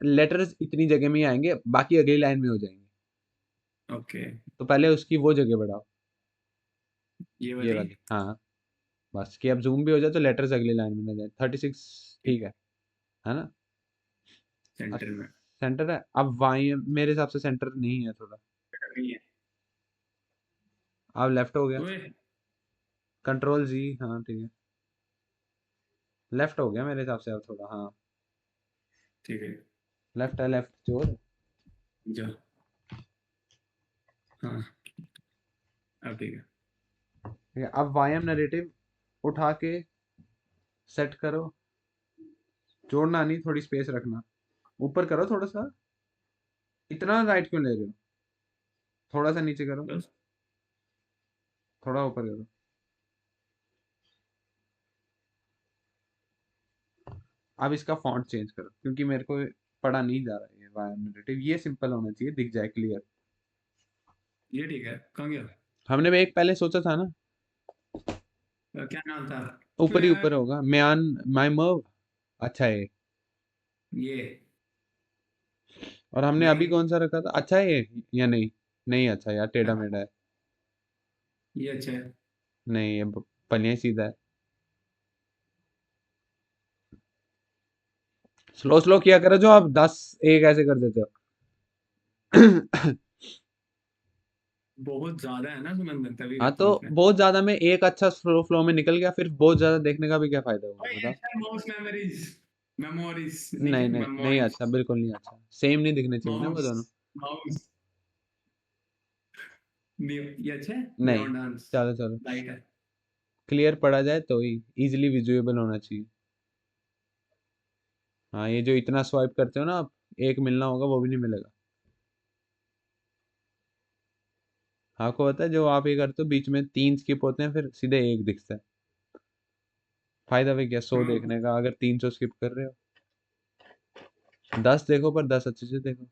लेटर्स इतनी जगह में ही आएंगे, बाकी अगली लाइन में हो जाएंगे। ओके, तो पहले उसकी वो जगह बढ़ाओ, ये ये वाली वाली, हाँ। बस कि अब जूम भी हो जाए तो लेटर्स अगली लाइन में ना जाए। 36 ठीक है ना। अब सेंटर में सेंटर है, अब वाई मेरे हिसाब से सेंटर नहीं है थोड़ा। नहीं है। अब लेफ्ट हो गया, ओए कंट्रोल जी, हाँ ठीक है। लेफ्ट हो गया मेरे हिसाब से अब थोड़ा, हाँ। ठीक है, लेफ्ट है, लेफ्ट जोर। जा हाँ, अब ठीक है। ठीक है, अब वाई एम नरेटिव उठा के सेट करो, जोड़ना नहीं, थोड़ी स्पेस रखना। ऊपर करो थोड़ा सा, इतना राइट क्यों ले रहे हो, थोड़ा सा नीचे करो, बस थोड़ा ऊपर करो। अब इसका फॉन्ट चेंज करो, क्योंकि मेरे को पढ़ा नहीं जा रहा है ये वाई एम नरेटिव, ये सिंपल होना चाहिए, दिख जाए क्लियर। ये ठीक है। कहाँ गया? हमने भी एक पहले सोचा था ना, क्या नाम था? ऊपर ही ऊपर होगा, म्यान माई मव। अच्छा है ये। ये और हमने अभी नहीं, कौन सा रखा था, अच्छा है ये या नहीं। नहीं अच्छा यार, टेढ़ा मेढ़ा है। ये अच्छा है। नहीं ये पलिया ही सीधा है। स्लो स्लो किया करो, जो आप 10 एक ऐसे कर देते हो। बहुत ज्यादा है ना सुनंदन, तभी हाँ करता तो हूँ इसमें। बहुत ज्यादा में एक अच्छा स्लो फ्लो में निकल गया, फिर बहुत ज्यादा देखने का भी क्या फायदा ओए होगा, बताओ। अच्छा, माउस मेमोरीज, मेमोरीज नहीं नहीं है, नहीं नहीं मेमोरीज। अच्छा, बिल्कुल नहीं अच्छा, सेम नहीं दिखने चाहिए ना वो माउस दोनों। माउस ये अच्छा है, नहीं, नियॉन डांस चलो चलो, लाइट है। क्लियर पढ़ा जाए तो ही, इजीली विजुएबल होना चाहिए। हाँ ये जो इतना स्वाइप करते हो ना आप, एक मिलना होगा वो भी नहीं मिलेगा। आपको पता है जो आप ये करते हो बीच में 3 स्किप होते हैं फिर सीधे 1 दिखता है। फायदा भी क्या 100 हाँ देखने का अगर 300 स्किप कर रहे हो। 10 देखो पर 10 अच्छे से देखो।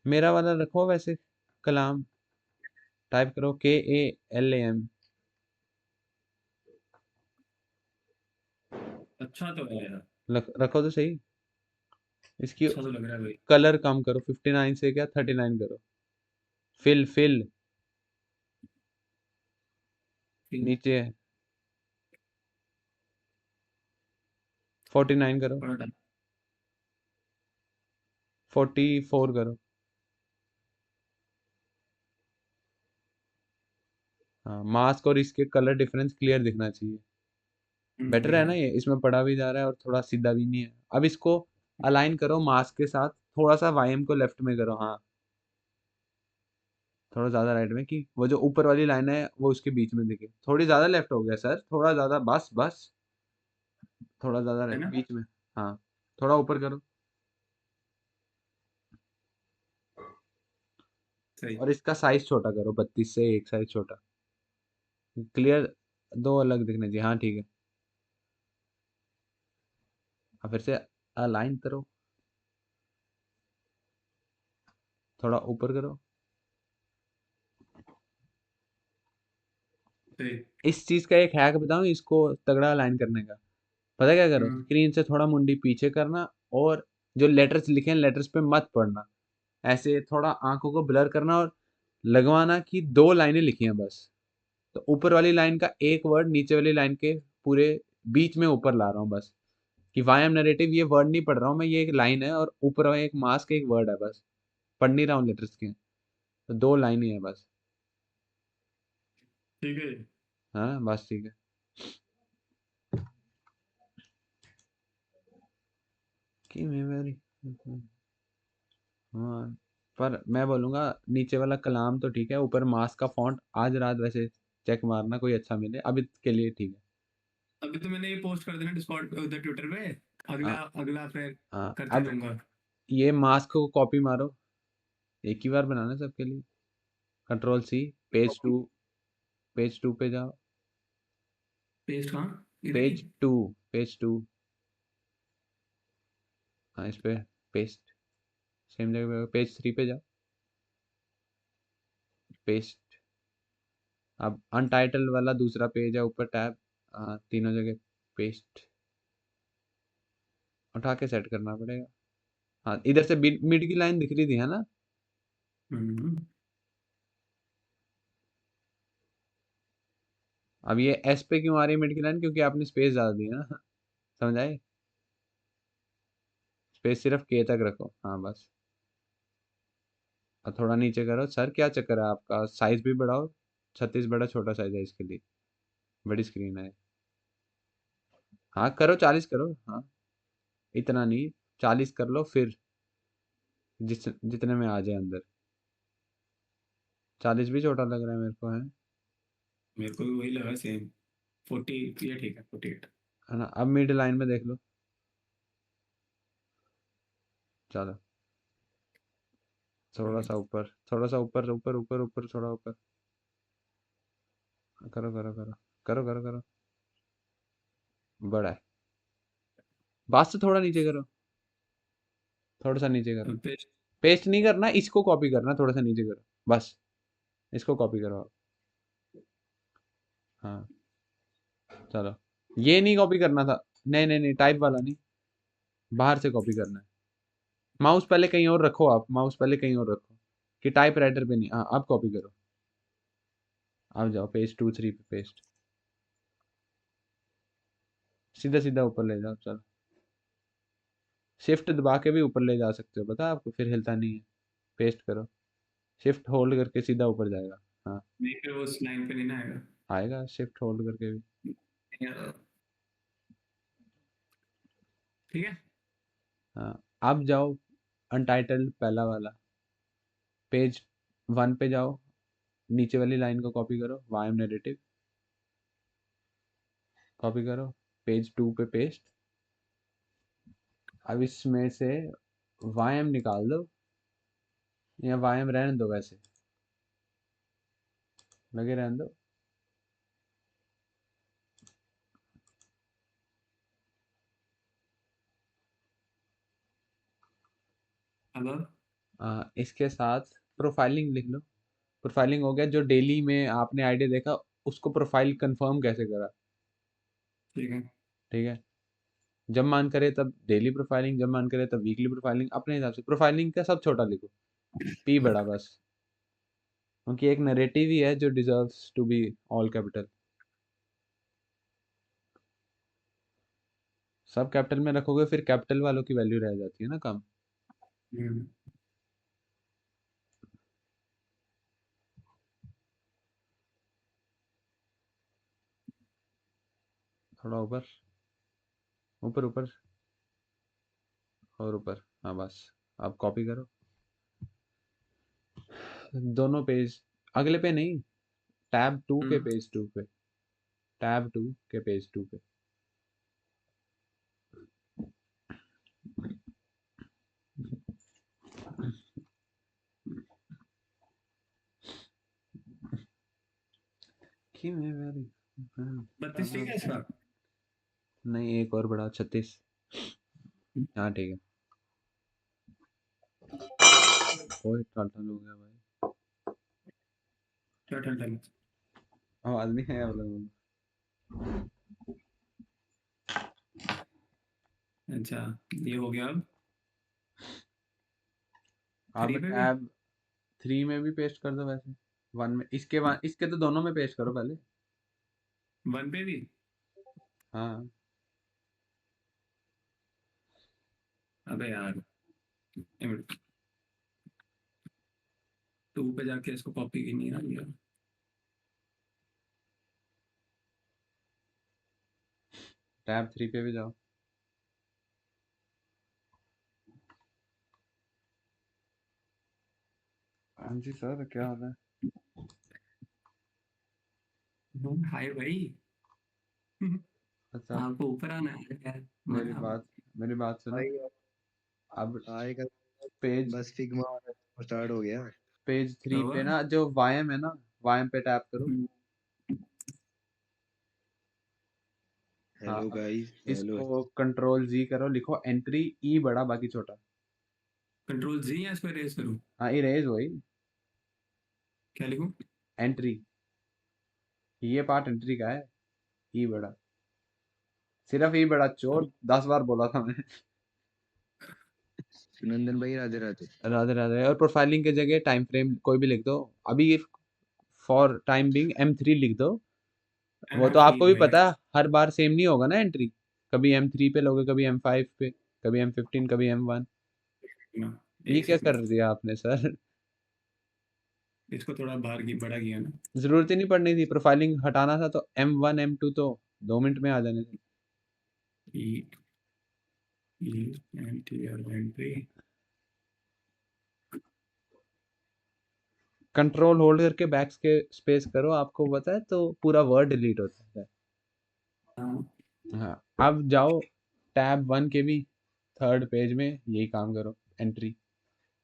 मेरा वाला रखो वैसे कलाम। टाइप करो KALAM। अच्छा तो है यार, रखो तो सही। इसकी अच्छा तो लग रहा है भाई। कलर कम करो 59 से क्या 39 करो। फिल फिल फिर नीचे 49 करो। थोड़ा टाइम। 44 करो। हाँ मास्क और इसके कलर डिफरेंस क्लियर दिखना चाहिए। बेटर दिख है रहा ना है। ये इसमें पढ़ा भी जा रहा है और थोड़ा सीधा भी नहीं है। अब इसको अलाइन करो मास्क के साथ। थोड़ा सा वाइम को लेफ्ट में करो। हाँ थोड़ा ज्यादा राइट में कि वो जो ऊपर वाली लाइन है वो उसके बीच में दिखे। थोड़ी ज्यादा लेफ्ट हो गया सर थोड़ा ज्यादा बस बस। थोड़ा ज्यादा है right, ना? बीच में। हाँ थोड़ा ऊपर करो। सही। और इसका साइज छोटा करो 32 से एक साइज छोटा। क्लियर दो अलग दिखने चाहिए। हाँ ठीक है। अब फिर से अलाइन करो। थोड़ा ऊपर करो। सही। इस चीज का एक हैक बताऊं इसको तगड़ा अलाइन करने का। पता क्या करो हम्म। स्क्रीन से थोड़ा मुंडी पीछे करना। और जो लेटर्स लिखे हैं लेटर्स पे मत पढ़ना। ऐसे थोड़ा आंखों को ब्लर करना और लगवाना कि 2 लाइनें लिखी हैं बस। तो ऊपर वाली लाइन का एक वर्ड नीचे वाली लाइन के पूरे बीच में ऊपर ला रहा हूँ बस। कि वाई एम नरेटिव ये वर्ड नहीं पढ़ रहा हूँ मैं ये एक लाइन है और ऊपर एक मास्क एक वर्ड है बस। पढ़ नहीं रहा हूँ लेटर्स के। तो 2 लाइन ही है बस। ठीक है। हाँ बस ठीक है। कि मैं मेरी हाँ पर मैं बोलूंगा नीचे वाला कलाम तो ठीक है ऊपर मास्क का फॉन्ट आज रात वैसे चेक मारना कोई अच्छा मिले अभी के लिए ठीक है। अभी तो मैंने ये पोस्ट कर देना डिस्कॉर्ड उधर ट्विटर पे। अगला हाँ अगला फिर हाँ करते अब रहूंगा। ये मास्क को कॉपी मारो। एक ही बार बनाना है सबके लिए। Ctrl+C। पेज 2। पेज 2 पे जाओ। पेस्ट कहाँ? इधर ही। पेज 2। पेज 2। हाँ इस पे पेस्ट सेम जगह पे पेज 3 पे जाओ। पेस्ट। अब अनटाइटल वाला दूसरा पेज है ऊपर टैब। हाँ तीनों जगह पेस्ट। उठा के सेट करना पड़ेगा। हाँ इधर से मिड की लाइन दिख रही थी है ना। हम्म। अब ये एस पे क्यों आ रही है मिड की लाइन क्योंकि आपने स्पेस ज़्यादा दी है ना। समझ आए। स्पेस सिर्फ के तक रखो हाँ बस। और थोड़ा नीचे करो सर क्या चक्कर है आपका साइज भी बढ़ाओ। 36 बड़ा छोटा साइज है इसके लिए। बड़ी स्क्रीन है। हाँ करो 40 करो हाँ। इतना नहीं 40 कर लो फिर जितने में आ जाए अंदर। 40 भी छोटा लग रहा है मेरे को है। मेरे को भी वही लगा सेम। 40। ये ठीक है 48। है ना अब मिड लाइन में देख लो। चलो थोड़ा सा ऊपर थोड़ा सा ऊपर ऊपर ऊपर ऊपर थोड़ा ऊपर। करो करो करो करो करो करो। बड़ा है। बात से थोड़ा नीचे करो। थोड़ा सा नीचे करो। पेस्ट। पेस्ट नहीं करना इसको कॉपी करना थोड़ा सा नीचे करो बस। इसको कॉपी करो आप। हाँ चलो ये नहीं कॉपी करना था। नहीं नहीं नहीं टाइप वाला नहीं। बाहर से कॉपी करना है। माउस पहले कहीं और रखो आप माउस पहले कहीं और रखो। कि टाइप राइटर पे नहीं हाँ अब कॉपी करो। अब जाओ पेज 2 3 पे पेस्ट। सीधा सीधा ऊपर ले जाओ चलो। शिफ्ट दबा के भी ऊपर ले जा सकते हो पता है आपको फिर हिलता नहीं है। पेस्ट करो। शिफ्ट होल्ड करके सीधा ऊपर जाएगा। हाँ नहीं फिर वो उस लाइन पे नहीं ना आएगा। आएगा शिफ्ट होल्ड करके भी। नहीं आ रहा। ठीक है। हाँ अब जाओ अनटाइटल्ड पहला वाला। पेज 1 पे जाओ। नीचे वाली लाइन को कॉपी करो, वायम नैरेटिव कॉपी करो, पेज 2 पे पेस्ट। अब इसमें से वायम निकाल दो, या वायम रहने दो, वैसे लगे रहने दो। अब इसके साथ प्रोफाइलिंग लिख लो। प्रोफाइलिंग हो गया, जो डेली में आपने आईडी देखा उसको प्रोफाइल कंफर्म कैसे करा, ठीक है। ठीक है। जब मन करे तब डेली प्रोफाइलिंग, जब मन करे तब वीकली प्रोफाइलिंग, अपने हिसाब से। प्रोफाइलिंग का सब छोटा लिखो, पी बड़ा बस, क्योंकि एक नैरेटिव ही है जो deserves to be all capital. सब कैपिटल में रखोगे फिर कैपिटल वालों की वैल्यू रह जाती है ना कम। हम्म, थोड़ा ऊपर ऊपर ऊपर और ऊपर, हाँ बस। अब कॉपी करो दोनों पेज, अगले पे नहीं, टैब 2 के हम्म, पेज 2 पे, टैब 2 के पेज 2 पे। हाँ, 32 ठीक है इसका। नहीं, एक और बड़ा 36। हाँ ठीक है। ओए टल हो गया भाई, क्या ठंडा। आवाज नहीं है आप लोगों को? अच्छा, ये हो गया। अब अब 3 पे भी। टैब 3 में भी पेस्ट कर दो वैसे, 1 में, इसके तो दोनों में पेस्ट करो पहले। 1 पे भी। हाँ अबे यार, 2 पे जाके इसको कॉपी की नहीं आ गया। टैब 3 पे भी जाओ। हाँ जी सर, क्या हाल है? हाय भाई। अच्छा, आपको ऊपर आना है यार। मेरी मजा। बात मेरी बात सुनो। भाई अब आएगा पेज बस फिग्मा स्टार्ट हो गया। पेज क्या 3 हुआ? पे ना, जो वायम है ना, वायम पे टैप करो। हाँ, हेलो अब गाइस, हेलो। इसको कंट्रोल जी करो, लिखो एंट्री, ई बड़ा बाकी छोटा। कंट्रोल जी या इसको रेस करूँ? हाँ, इरेज वही, क्या लिखूं? एंट्री, ये पार्ट एंट्री का है, ई बड़ा, सिर्फ ई बड़ा चोर, 10 बार बोला था मैंने। सुनंदन भाई राधे राधे। राधे राधे। और प्रोफाइलिंग की जगह टाइम फ्रेम कोई भी लिख दो अभी, फॉर टाइम बिंग M3 लिख दो। वो तो आपको ठीक भी भाई। पता है, हर बार सेम नहीं होगा ना एंट्री, कभी M3 पे लोगे, कभी M5 पे, कभी M15, कभी M1। ना, ये एक क्या कर सेकंड। दिया आपने सर? इसको थोड़ा बाहर की बड़ा किया ना। जरूरत ही नहीं पड़नी थी, प्रोफाइलिंग हटाना था तो M1 M2 तो 2 मिनट में आ जाने थे। ई ई एंटी और एंट्री। कंट्रोल होल्ड करके बैक के स्पेस करो, आपको पता है, तो पूरा वर्ड डिलीट होता है। हाँ। हाँ, अब जाओ टैब 1 के भी थर्ड पेज में यही काम करो, एंट्री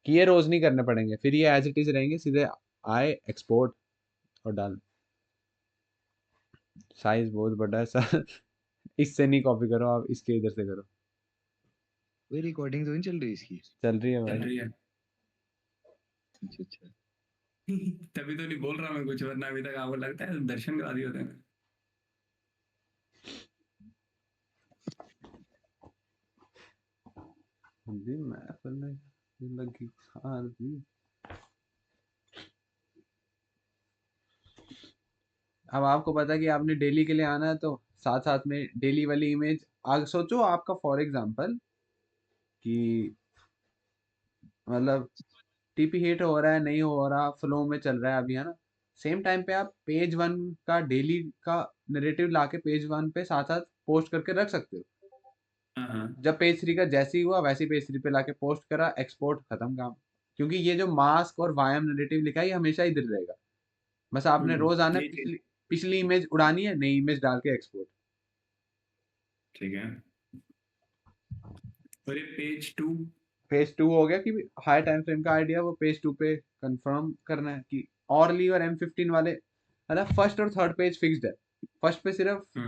कि ये रोज नहीं करने पड़ेंगे, फिर ये एज इट इज रहेंगे, सीधे आए एक्सपोर्ट और डन। साइज बहुत बड़ा है सर। इससे नहीं कॉपी करो आप, इसके इधर से करो। कोई रिकॉर्डिंग तो नहीं चल रही इसकी? चल रही है चल भाई। रही है। अच्छा अच्छा। तभी तो नहीं बोल रहा मैं कुछ, वरना अभी तक आपको लगता है दर्शन करा दिए होते हैं। जी मैं बोलने लगी खार दी। अब आपको पता है कि आपने डेली के लिए आना है, तो साथ साथ में डेली वाली इमेज आगे सोचो, आपका फॉर एग्जांपल कि मतलब टीपी हिट हो रहा है, नहीं हो रहा, फ्लो में चल रहा है अभी, है ना। सेम टाइम पे आप पेज 1 का डेली का नरेटिव लाके पेज 1 पे साथ साथ पोस्ट करके रख सकते हो। हाँ हाँ। जब पेज 3 का जैसे ही हुआ वैसे ही पेज 3 पे लाके पोस्ट करा, एक्सपोर्ट, खत्म काम। क्योंकि ये जो मास्क और वायम नरेटिव लिखा है ये हमेशा इधर रहेगा, बस आपने रोज आना है, ये चीज पिछली पिछली इमेज उड़ानी है, नई इमेज डाल के एक्सपोर्ट। ठीक है। और ये पेज 2 पेज 2 हो गया कि हाई टाइम फ्रेम का आइडिया वो पेज 2 पे कंफर्म करना है कि ऑरली और M15 वाले मतलब फर्स्ट और थर्ड पेज फिक्स्ड है। फर्स्ट पे सिर्फ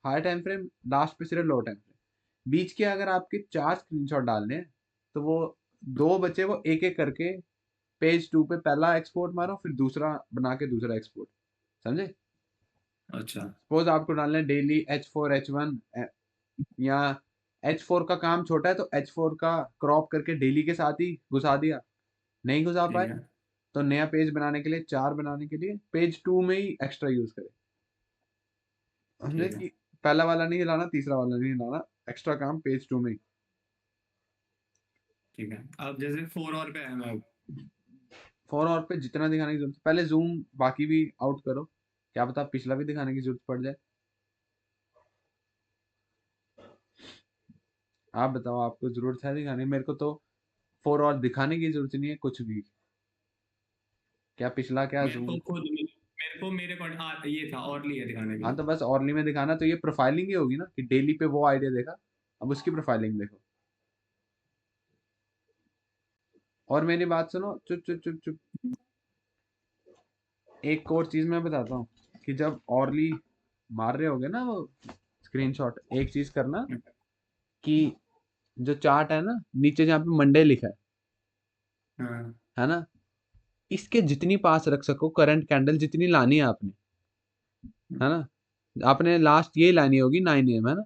हाई टाइम फ्रेम, लास्ट पे सिर्फ लो टाइम फ्रेम। बीच के अगर आपके 4 स्क्रीनशॉट डालने हैं तो वो 2 बचे, वो एक एक करके पेज 2 पे पहला एक्सपोर्ट मारो, फिर दूसरा बना के दूसरा एक्सपोर्ट। समझे? अच्छा सपोज आपको डालना है डेली H4 H1 या H4 का काम छोटा है तो H4 का क्रॉप करके डेली के साथ ही घुसा दिया। नहीं घुसा ठीक पाए है तो नया पेज बनाने के लिए, 4 बनाने के लिए पेज 2 में ही एक्स्ट्रा यूज करें। समझे ठीक है कि पहला वाला नहीं हिलाना, तीसरा वाला नहीं हिलाना, एक्स्ट्रा काम पेज 2 में ही। ठीक है। अब जैसे 4 और पे है मैं, 4 और पे जितना दिखाने की जरूरत, पहले जूम बाकी भी आउट करो, क्या पता पिछला भी दिखाने की जरूरत पड़ जाए। आप बताओ, आपको जरूरत है दिखाने? मेरे को तो 4 और दिखाने की जरूरत नहीं है कुछ भी। क्या पिछला, क्या मेरे जूम। को खुद मेरे को मेरे को ये था और लिए दिखाने के हाँ लिए। तो बस ऑर्ली में दिखाना, तो ये प्रोफाइलिंग ही होगी ना कि डेली पे वो आइडिया देखा, अब उसकी प्रोफाइलिंग देखो। और मेरी बात सुनो, चुप चुप चुप चुप। एक और चीज मैं बताता हूँ कि जब ऑर्ली मार रहे होगे ना वो स्क्रीनशॉट, एक चीज करना कि जो चार्ट है ना, नीचे जहाँ पे मंडे लिखा हाँ है ना, इसके जितनी पास रख सको करंट कैंडल जितनी लानी है आपने, है ना, आपने लास्ट यही लानी होगी 9 AM, है ना।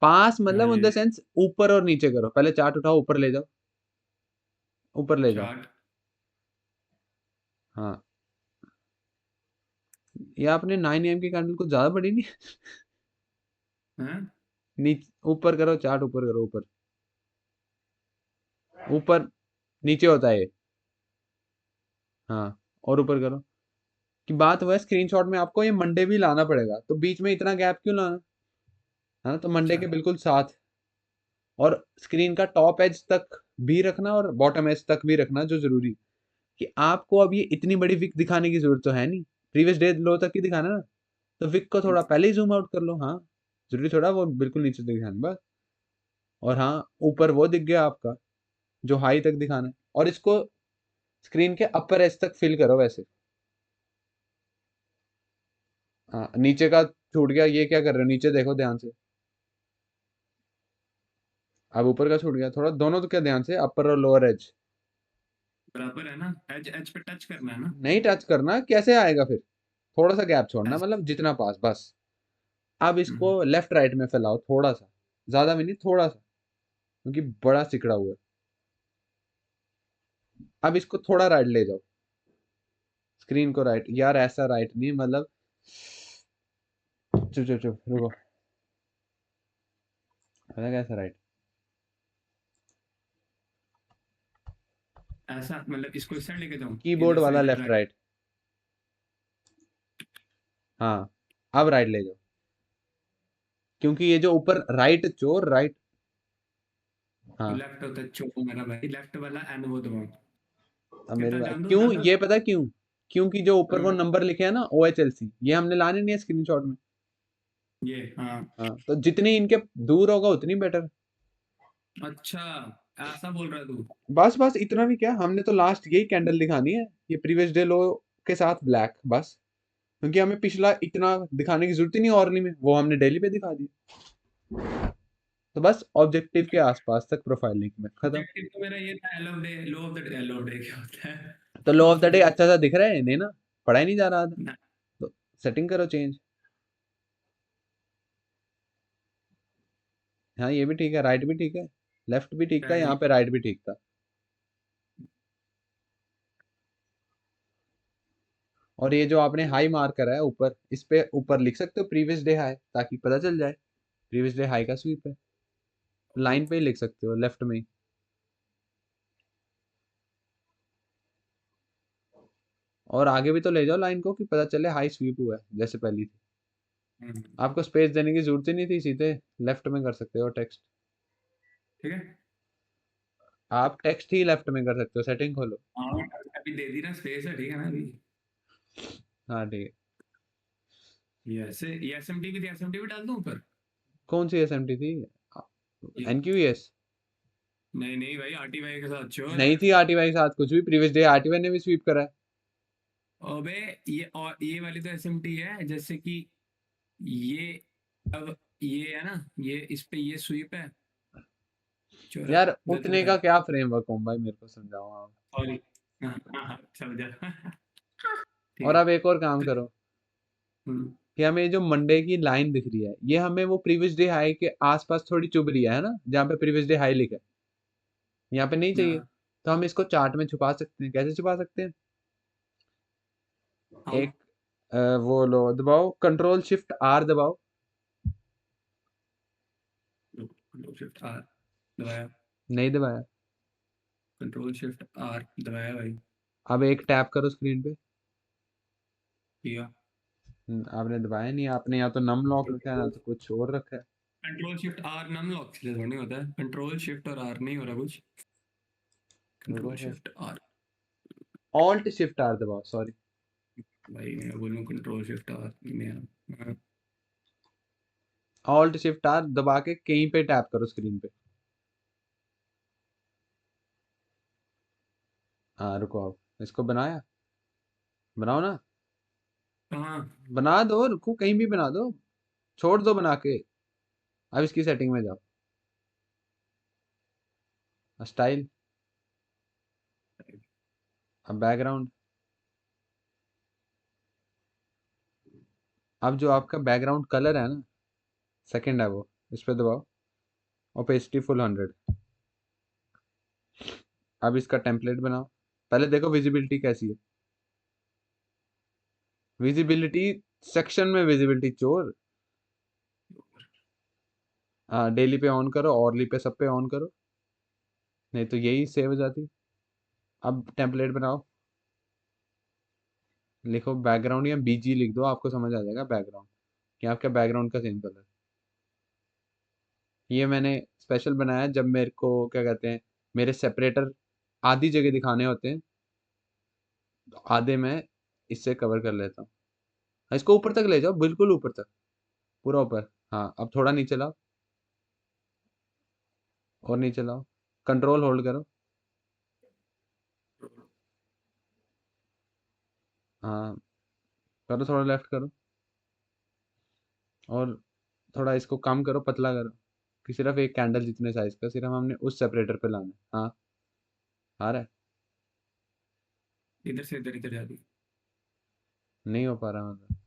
पास हाँ मतलब इन द ये सेंस ऊपर और नीचे करो, पहले चार्ट उठाओ, ऊपर ले जाओ, ऊपर ले जाओ। चार्ट हाँ, ये आपने 9 AM की कैंडल कुछ ज्यादा बड़ी नहीं। हाँ नीचे ऊपर करो, चार्ट ऊपर करो, ऊपर ऊपर नीचे होता है ये। हाँ, और ऊपर करो। कि बात वो है, स्क्रीनशॉट में आपको ये मंडे भी लाना पड़ेगा, तो बीच में इतना गैप क्यों लाना, है ना। तो मंडे अच्छा के बिल्कुल साथ, और स्क्रीन का टॉप एज तक भी रखना और बॉटम एज तक भी रखना, जो जरूरी कि आपको अब ये इतनी बड़ी विक दिखाने की जरूरत तो है नहीं, प्रीवियस डे लो तक ही दिखाना ना, तो विक को थोड़ा पहले ही जूम आउट कर लो। हाँ, जरूरी थोड़ा वो बिल्कुल नीचे तक दिखाना बस। और हाँ, ऊपर वो दिख गया आपका जो हाई तक दिखाना है, और इसको स्क्रीन के अपर एज तक फिल करो वैसे। हाँ, नीचे का छूट गया, ये क्या कर रहे हो, नीचे देखो ध्यान से। अब ऊपर का छूट गया थोड़ा, दोनों तो क्या ध्यान से, अपर और लोअर एज। बराबर है ना, एज एज पे टच करना है ना। नहीं टच करना, कैसे आएगा फिर, थोड़ा सा गैप छोड़ना, ऐसे मतलब जितना पास बस। अब इसको हम्म, लेफ्ट राइट में फैलाओ थोड़ा सा, ज्यादा भी नहीं, थोड़ा सा, क्योंकि बड़ा सिकड़ा हुआ है। अब इसको थोड़ा राइट ले जाओ, स्क्रीन को राइट, यार ऐसा राइट नहीं, मतलब चुप चुप चुप रुको, पता कैसा राइट। ऐसा मतलब इसको इस साइड लेके जाऊं, कीबोर्ड इधर से वाला इधर लेफ्ट राइट। राइट। हाँ, अब राइट ले जाओ, क्योंकि ये जो ऊपर राइट चोर राइट। तो हाँ, लेफ्ट होता है चो मेरा भाई, लेफ्ट वाला एंड वो दबाऊं। अब मेरे कितना बात जान दो क्यों, ज्यादा। ये पता क्यों, क्योंकि जो ऊपर वो हाँ, नंबर लिखे हैं ना OHLC, ये हमने लाने नहीं है स्क्रीनशॉट में। ये हाँ हाँ, तो जितनी इनके दूर होगा उतनी बेटर। अच्छा ऐसा बोल रहा है तू। बस बस इतना भी क्या, हमने तो लास्ट यही कैंडल दिखानी है, ये प्रीवियस डे लो के साथ ब्लैक बस, क्योंकि हमें पिछला इतना दिखाने की जरूरत ही नहीं ऑर्ली में, वो हमने डेली पे दिखा दी। तो बस ऑब्जेक्टिव के आसपास तक प्रोफाइलिंग में खत्म। ऑब्जेक्टिव तो मेरा ये था, a low of day, low of the day, a low of day क्या होता है। तो लो ऑफ द डे अच्छा सा दिख रहा है नहीं ना, पढ़ा ही नहीं जा रहा था, ना, तो सेटिंग करो चेंज। हाँ, ये भी ठीक है, राइट भी ठीक है, लेफ्ट भी ठीक था, राइट यहाँ पे लिख राइट भी ठीक था। और ये जो आपने हाई मार्क करा है ऊपर, इस पे ऊपर लिख सकते हो प्रीवियस डे हाई, ताकि पता चल जाए प्रीवियस डे हाई का स्वीप है। लाइन पे ही लिख सकते हो, लेफ्ट में ही। और आगे भी तो ले जाओ लाइन को कि पता चले हाई स्वीप हुआ है जैसे पहली थी। आपको स्पेस देने की जरूरत ही नहीं थी, सीधे लेफ्ट में कर सकते हो टेक्स्ट। ठीक है। आप टेक्स्ट ही लेफ्ट में कर सकते हो, सेटिंग खोलो। हाँ अभी दे दी ना स्पेस है, ठीक है ना अभी। हाँ ठीक है। ये एसएमटी भी थी, एसएमटी भी डाल दूं ऊपर? कौन सी एसएमटी थी? ये एनक्यूएस नहीं नहीं भाई, आरटीवाई के साथ चोर। नहीं थी। आरटीवाई के साथ कुछ भी। प्रीवियस डे आरटीवाई ने भी स्वीप करा है। अबे ये, और ये वाली तो एसएमटी है, जैसे कि ये, अब ये है ना, ये इस पे ये स्वीप है। चोरा यार गलत उतने बताया, का क्या फ्रेमवर्क हो भाई, मेरे को समझाओ आप। सॉरी। हाँ हाँ हाँ, समझा। ठीक और है। अब एक और काम तो करो हम्म, कि हमें जो मंडे की लाइन दिख रही है, ये हमें वो प्रीवियस डे हाई के आसपास थोड़ी चुभ रही है ना, जहाँ पे प्रीवियस डे हाई लिखा है, यहाँ पे नहीं चाहिए। हाँ तो हम इसको चार्ट में छुपा सकते हैं। कैसे छुपा सकते हैं? हाँ, एक वो लो, दबाओ कंट्रोल शिफ्ट आर दबाओ। कंट्रोल शिफ्ट आर दबाया, नहीं दबाया। कंट्रोल शिफ्ट आर दबाया भाई। अब एक टैप करो स्क्रीन पे। किया। आपने दबाया नहीं। आपने या तो नम लॉक रखा है ना तो कुछ और रखा है। Control shift R num lock से थोड़ी होता है, कंट्रोल शिफ्ट और आर नहीं हो रहा कुछ। रुको कंट्रोल फिर। Shift R. Alt shift R दबाओ, सॉरी। भाई मैं बोलूँ कंट्रोल शिफ्ट आर नहीं हाँ, ऑल्ट शिफ्ट आर दबा के कहीं पे टैप करो स्क्रीन पे। हाँ रुको, अब इसको बनाया, बनाओ ना। कहाँ? बना दो, रुको, कहीं भी बना दो, छोड़ दो बना के। अब इसकी सेटिंग में जाओ, स्टाइल, अब बैकग्राउंड। अब जो आपका बैकग्राउंड कलर है ना, सेकंड है वो, इस पे दबाओ। Opacity full 100। अब इसका टेम्पलेट बनाओ। पहले देखो विजिबिलिटी कैसी है। विजिबिलिटी सेक्शन में विजिबिलिटी चोर। हाँ डेली पे ऑन करो, ऑरली पे सब पे ऑन करो, नहीं तो यही सेव हो जाती। अब टेम्पलेट बनाओ, लिखो बैकग्राउंड या बीजी लिख दो, आपको समझ आ जाएगा बैकग्राउंड, कि आपके बैकग्राउंड का सेम कलर। ये मैंने स्पेशल बनाया है, जब मेरे को क्या कहते हैं, मेरे सेपरेटर आधी जगह दिखाने होते हैं, तो आधे मैं इससे कवर कर लेता हूँ। इसको ऊपर तक ले जाओ, बिल्कुल ऊपर तक, पूरा ऊपर। हाँ अब थोड़ा नीचे लाओ, और नीचे लाओ, कंट्रोल होल्ड करो। हाँ करो, थोड़ा लेफ्ट करो, और थोड़ा इसको कम करो, पतला करो, कि सिर्फ एक कैंडल जितने साइज का सिर्फ हमने उस सेपरेटर पे लाना है। हाँ आ रहा है? इधर से इधर इधर जा रही। नहीं हो पा रहा मतलब।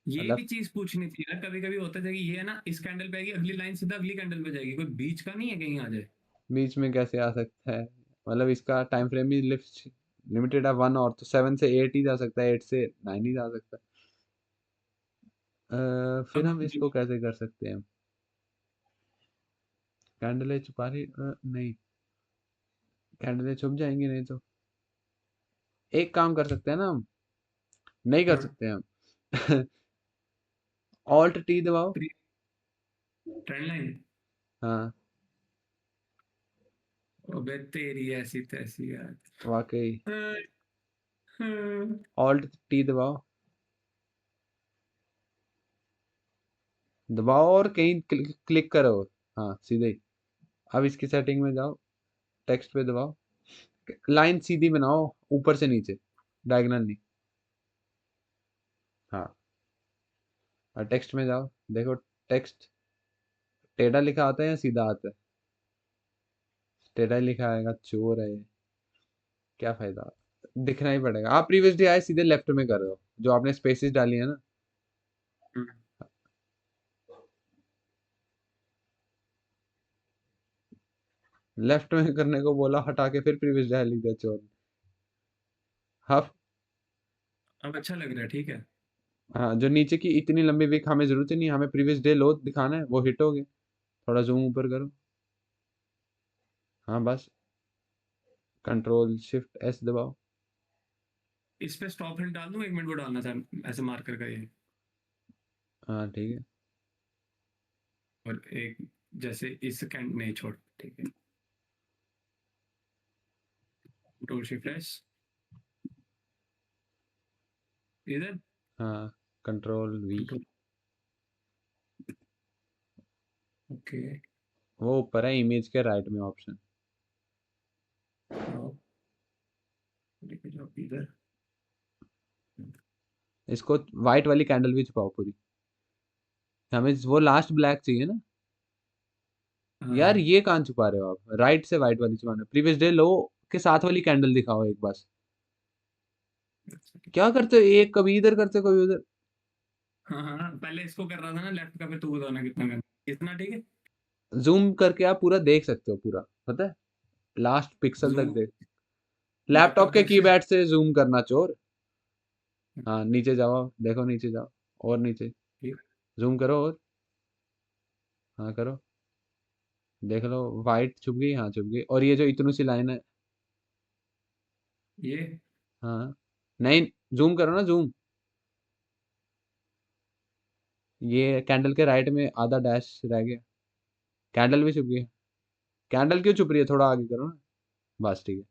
ये भी मतलब चीज पूछनी थी यार, कभी कभी होता है कि ये है ना, इस कैंडल पे आएगी, अगली लाइन सीधा अगली कैंडल पे जाएगी, कोई बीच का नहीं है कहीं आ जाए। बीच में कैसे आ सकता है? मतलब इसका टाइम फ्रेम ही लिमिटेड है 1, और तो 7 से 8 ही जा सकता है, 8 से 9 ही जा सकता है। फिर अब हम इसको कैसे कर सकते हैं? कैंडलें छुपा रही नहीं, कैंडलें छुप जाएंगी नहीं तो। एक काम कर सकते हैं ना हम, नहीं कर सकते हम। ऑल्ट टी दबाओ। Trend line. हाँ अबे तेरी ऐसी तैसी यार। वाकई। हाँ, ऑल्ट टी दबाओ, दबाओ और कहीं क्लिक करो। हाँ सीधे ही। अब इसकी सेटिंग में जाओ, टेक्स्ट पे दबाओ, लाइन सीधी बनाओ, ऊपर से नीचे, डायगोनल नहीं। हाँ और टेक्स्ट में जाओ, देखो टेक्स्ट टेढ़ा लिखा आता है या सीधा आता है? टेढ़ा ही लिखा आएगा, चोर है ये। क्या फायदा, दिखना ही पड़ेगा। आप प्रीवियस डे आए सीधे लेफ्ट में कर दो, जो आपने स्पेसिस डाली है ना। लेफ्ट में करने को बोला, हटा के फिर प्रीवियस डे लिख दिया चोर। हाँ अब अच्छा लग रहा है, ठीक है। हाँ, जो नीचे की इतनी लंबी विक हमें जरूरत ही नहीं है, हमें प्रीवियस डे लो दिखाना है, वो हिट हो गया। थोड़ा जूम ऊपर करो। हाँ बस, कंट्रोल शिफ्ट एस दबाओ। इस पे स्टॉप हिंट डाल दूं, 1 मिनट वो डालना था ऐसे मार्कर का ये। हाँ ठीक है। और एक, जैसे इस कैंड नहीं छोड़, ठीक है। Control shift S. इधर हाँ, कंट्रोल वी। कंट्रोल। ओके। वो ऊपर है इमेज के राइट में ऑप्शन। आओ, लेके जाओ इधर। इसको व्हाइट वाली कैंडल भी छुपाओ पूरी। हमें वो लास्ट ब्लैक चाहिए ना। यार हाँ, ये कहाँ छुपा रहे हो आप? राइट से व्हाइट वाली छुपाना। प्रीवियस डे लो के साथ वाली कैंडल दिखाओ एक बस। क्या करते हो? एक कभी इधर करते हो, कभी उधर। हाँ, हाँ, पहले इसको कर रहा था ना लेफ्ट का, फिर तू बताना कितना करना, कितना ठीक है। जूम करके आप पूरा देख सकते हो, पूरा पता है, लास्ट पिक्सल तक जूम देख। लैपटॉप लैपटॉप के कैसे? कीपैड से जूम करना चोर। हाँ, नीचे जाओ, देखो नीचे जाओ, और नीचे ठीक। जूम करो, और हाँ करो, देख लो वाइट छुप गई, हाँ छुप गई। और ये जो इतनी सी लाइन है, ये हाँ नहीं, जूम करो ना, जूम। ये कैंडल के राइट में आधा डैश रह गया, कैंडल भी छुप गई। कैंडल क्यों छुप रही है? थोड़ा आगे करो ना, बस ठीक है।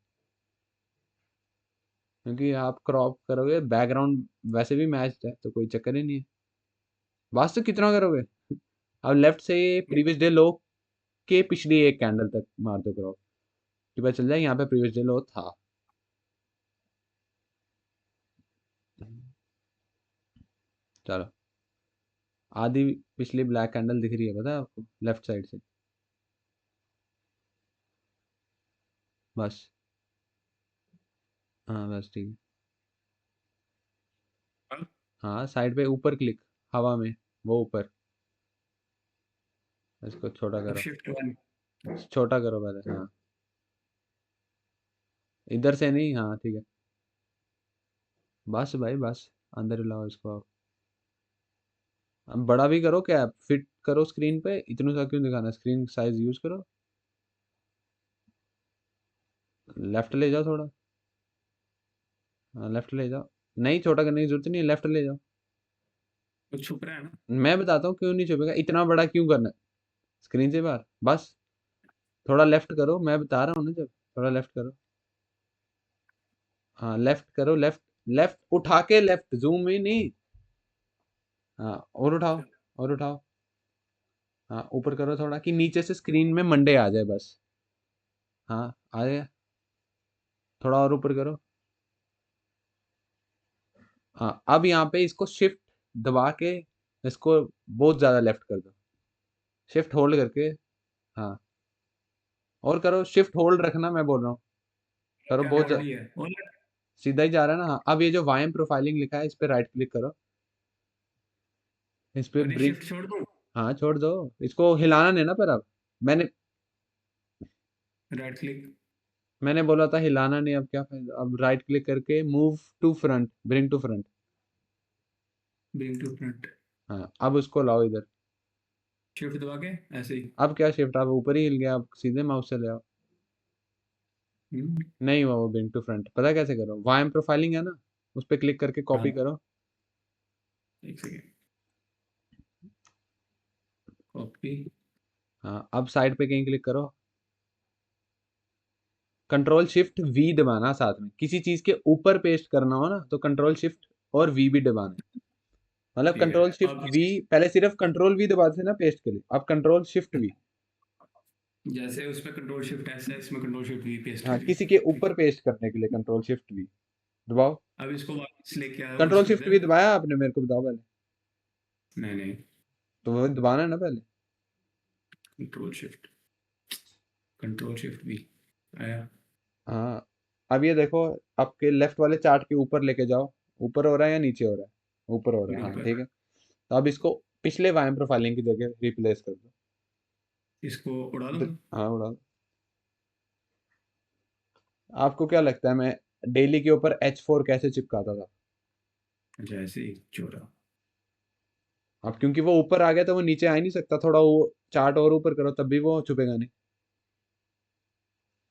क्योंकि आप क्रॉप करोगे, बैकग्राउंड वैसे भी मैच है तो कोई चक्कर ही नहीं है। बस तो कितना करोगे? अब लेफ्ट से प्रीवियस डे लो के पिछली एक कैंडल तक मार दो क्रॉप, कि पता चल जाए यहाँ पे प्रीवियस डे लो था। चलो, आधी पिछली ब्लैक कैंडल दिख रही है, पता है आपको, लेफ्ट साइड से। बस, हाँ बस ठीक है। अब हाँ, साइड पे ऊपर क्लिक, हवा में, वो ऊपर। इसको छोटा करो, शिफ्ट करवानी। छोटा करो पहले, हाँ। इधर से नहीं, हाँ ठीक है। बस भाई बस, अंदर ही लाओ इसको आप। अब बड़ा भी करो, क्या फिट करो स्क्रीन पे, इतना सा क्यों दिखाना? स्क्रीन साइज यूज करो। लेफ्ट ले जाओ थोड़ा, हाँ लेफ्ट ले जाओ। नहीं, छोटा करने की जरूरत नहीं है, लेफ्ट ले जाओ। तो छुप रहा है ना। मैं बताता हूँ क्यों नहीं छुपेगा, इतना बड़ा क्यों करना है स्क्रीन से बाहर, बस। थोड़ा लेफ्ट करो, मैं बता रहा हूँ ना, जब थोड़ा लेफ्ट करो। हाँ लेफ्ट करो, लेफ्ट, लेफ्ट उठा के, लेफ्ट जूम ही नहीं। हाँ, और उठाओ, और उठाओ। हाँ, ऊपर करो थोड़ा, कि नीचे से स्क्रीन में मंडे आ जाए बस। हाँ, आ गया। थोड़ा और ऊपर करो। हाँ, अब यहाँ पे इसको शिफ्ट दबा के, इसको बहुत ज्यादा लेफ्ट कर दो, शिफ्ट होल्ड करके। हाँ, और करो, शिफ्ट होल्ड रखना, मैं बोल रहा हूँ। करो क्या बहुत ऑलरेडी है और सीधा ही जा रहा है ना। हाँ, अब ये जो वाइम प्रोफाइलिंग लिखा है, इस पे राइट क्लिक करो, इस पे और ये ब्रिंग। शिफ्ट छोड़ दो। हाँ छोड़ दो, इसको हिलाना नहीं ना, पर अब मैंने राइट क्लिक। मैंने बोला था हिलाना नहीं, अब क्या फायदा? अब राइट क्लिक करके move to front, bring to front. Bring to front. हाँ, अब उसको लाओ इधर। शिफ्ट दबा के ऐसे ही। अब क्या शिफ्ट, अब ऊपर ही हिल गया, अब सीधे माउस से ले आओ। हम्म, नहीं हुआ वो ब्रिंग टू फ्रंट, पता है कैसे करो? वाइम प्रोफाइलिंग है ना, उस पर क्लिक करके कॉपी हाँ, करो। एक सेकेंड। कॉपी। हाँ, अब साइड पे कहीं क्लिक करो, कंट्रोल शिफ्ट वी दबाना साथ में। किसी चीज के ऊपर पेस्ट करना हो ना, तो कंट्रोल शिफ्ट और वी भी दबाना है। मतलब ठीक है। कंट्रोल शिफ्ट अब वी, पहले सिर्फ कंट्रोल वी दबाते थे ना पेस्ट के लिए, अब कंट्रोल शिफ्ट वी। जैसे उस पे कंट्रोल शिफ्ट ऐसे, इसमें कंट्रोल शिफ्ट वी पेस्ट हाँ, के लिए। किसी के ठीक ऊपर है। पेस्ट करने के लिए कंट्रोल शिफ्ट वी दबाओ। अब इसको वापस लेके आओ कंट्रोल इसको शिफ्ट वी इधर। दबाया आपने? मेरे को बताओ पहले। नहीं, नहीं। तो वो दबाना है ना पहले। Control shift, control shift we आया। हाँ, अब ये देखो, आपके लेफ्ट वाले चार्ट के ऊपर लेके जाओ। ऊपर हो रहा है या नीचे हो रहा है? ऊपर हो रहा है, हाँ ऊपर। ठीक है। तो अब इसको पिछले वाइम प्रोफाइलिंग की जगह रिप्लेस कर दो। इसको उड़ा दो। हाँ उड़ा दो। आपको क्या लगता है मैं डेली के ऊपर H4 कैसे चिपकाता था? अच्छा, ऐसे ही छोड़ा। अब क्योंकि वो ऊपर आ गया तो वो नीचे आ ही नहीं सकता, थोड़ा वो चार्ट और ऊपर करो तब भी वो छुपेगा नहीं।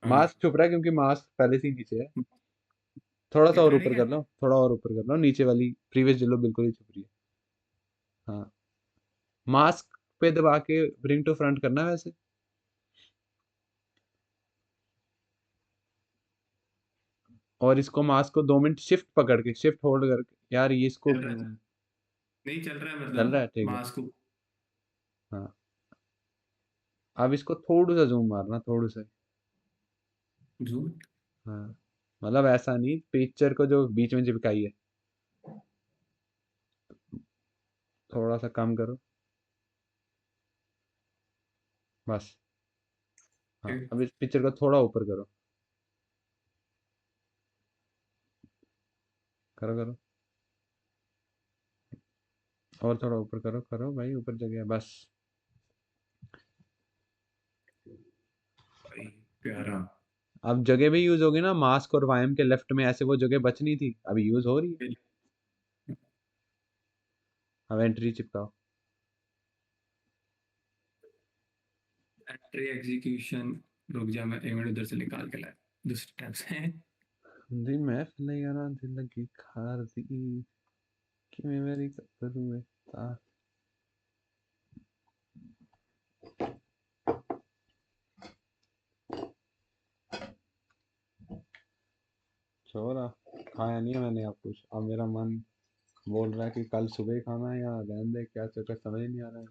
हाँ। मास्क छुप रहा है क्योंकि मास्क पहले से ही नीचे है। थोड़ा सा और इतना ठीक ऊपर है। कर लो, थोड़ा और ऊपर कर लो, नीचे वाली प्रीवियस जेलो बिल्कुल ही छुप रही है। हाँ, मास्क पे दबा के ब्रिंग टू फ्रंट करना है वैसे। और इसको माउस को 2 मिनट शिफ्ट पकड़ के शिफ्ट होल्ड करके यार ये इसको चल रहा है, नहीं चल रहा है चल रहा मतलब है ठीक है मास्क को। हाँ अब इसको थोड़ा सा जूम मारना थोड़ा सा जूम। हाँ मतलब ऐसा नहीं पिक्चर को जो बीच में चिपकाई है थोड़ा सा कम करो बस हाँ अब इस पिक्चर को थोड़ा ऊपर करो करो करो और थोड़ा ऊपर करो करो भाई ऊपर जगह है बस भाई प्यारा। अब जगह भी यूज होगी ना मास्क और वायम के लेफ्ट में ऐसे वो जगह बच नहीं थी अभी यूज हो रही है अब एंट्री चिपकाओ एंट्री एग्जीक्यूशन। रुक जा, मैं 1 मिनट उधर से निकाल के लाया दूसरे टैब से। दी महफिल यारा दिल लगी खार दी कि मैं मेरी करूँ मैं तार छोरा खाया नहीं है मैंने अब कुछ अब मेरा मन बोल रहा है कि कल सुबह ही खाना है या रहने दे क्या चक्कर समझ नहीं आ रहा है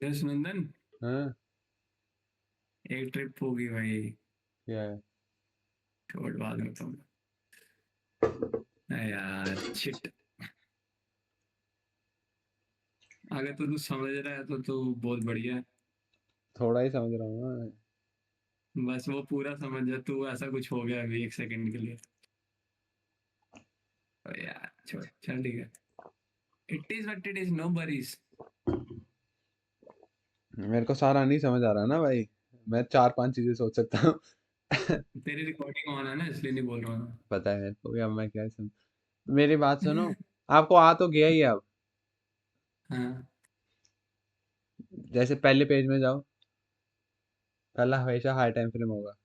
यस नंदन, हाँ एक ट्रिप होगी भाई। क्या है छोड़, बाद में तुम। यार शिट। अगर तू समझ रहा है तो तू बहुत बढ़िया है। थोड़ा ही समझ रहा हूँ ना बस वो पूरा समझ जा तू, ऐसा कुछ हो गया अभी 1 सेकंड के लिए। ओ यार छोड़, चल ठीक है। It is what it is, no worries. मेरे को सारा नहीं समझ आ रहा ना भाई मैं 4-5 चीजें सोच सकता हूँ तेरी रिकॉर्डिंग ऑन है ना, इसलिए नहीं बोल रहा हूँ पता है मेरे को भी अब मैं क्या समझ मेरी बात सुनो आपको आ तो गया ही है अब हाँ। जैसे पहले पेज में जाओ पहला हमेशा हाई टाइम फ्रेम होगा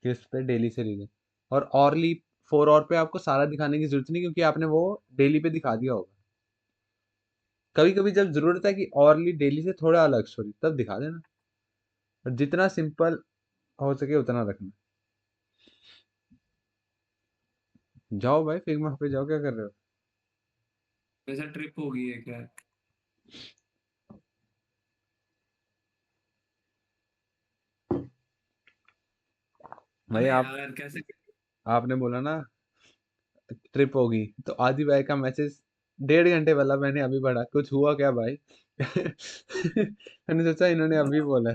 किस पे डेली से रीजन और ऑरली 4 और पे आपको सारा दिखाने की जरूरत नहीं क्योंकि आपने वो डेली पे दिखा दिया होगा कभी कभी जब जरूरत है कि ऑरली डेली से थोड़ा अलग स्टोरी तब दिखा देना और जितना सिंपल हो सके उतना रखना जाओ भाई फिग्मा पे जाओ क्या कर रहे हो वैसा ट्रिप होगी है क्या? भाई अबे आप यार कैसे? आपने बोला ना ट्रिप होगी तो आदि भाई का मैसेज 1.5 घंटे पहला मैंने अभी पढ़ा कुछ हुआ क्या भाई मैंने सोचा इन्होंने अभी बोला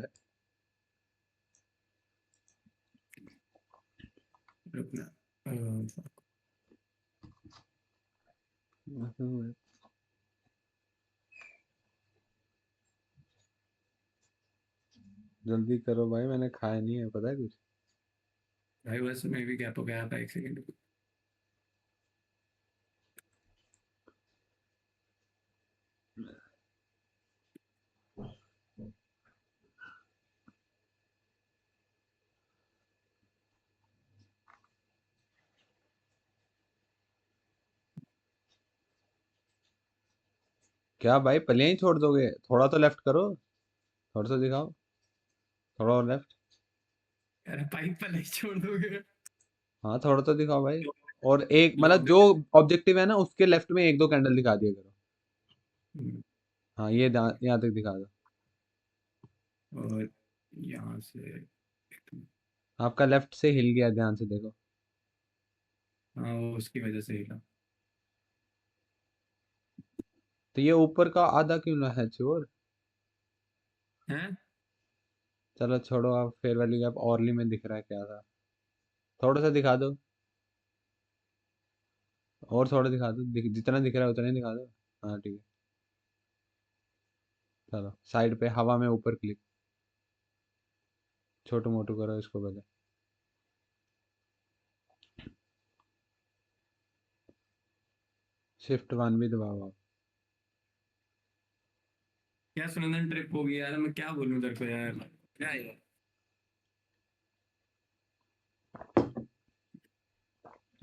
रुकना। है जल्दी करो भाई मैंने खाया नहीं है पता है कुछ भाई बस मैं भी गैप हो गया था 1 सेकंड। क्या भाई पहले ही छोड़ दोगे थोड़ा तो लेफ्ट करो थोड़ा सा दिखाओ थोड़ा और लेफ्ट अरे पाइप पर नहीं छोड़ दोगे? हाँ थोड़ा तो दिखाओ भाई और एक जो मतलब जो ऑब्जेक्टिव है ना उसके लेफ्ट में 1-2 कैंडल दिखा दिया करो हाँ ये यहाँ तक दिखा दो और यहाँ से। आपका लेफ्ट से हिल गया ध्यान से देखो हाँ वो उसकी वजह से ही था। तो ये ऊपर का आधा क्यों ना है चोर हैं? चलो छोड़ो आप फेयर वैल्यू गैप औरली में दिख रहा है क्या था थोड़ा सा दिखा दो और थोड़ा दिखा दो जितना दिख रहा है उतना ही दिखा दो हाँ ठीक है चलो साइड पे हवा में ऊपर क्लिक छोटू मोटू करो इसको पहले शिफ्ट 1 भी दबाओ आप क्या सुनंदन ट्रिप हो गई यार, मैं क्या बोलूं तेरे को यार। क्या है यार?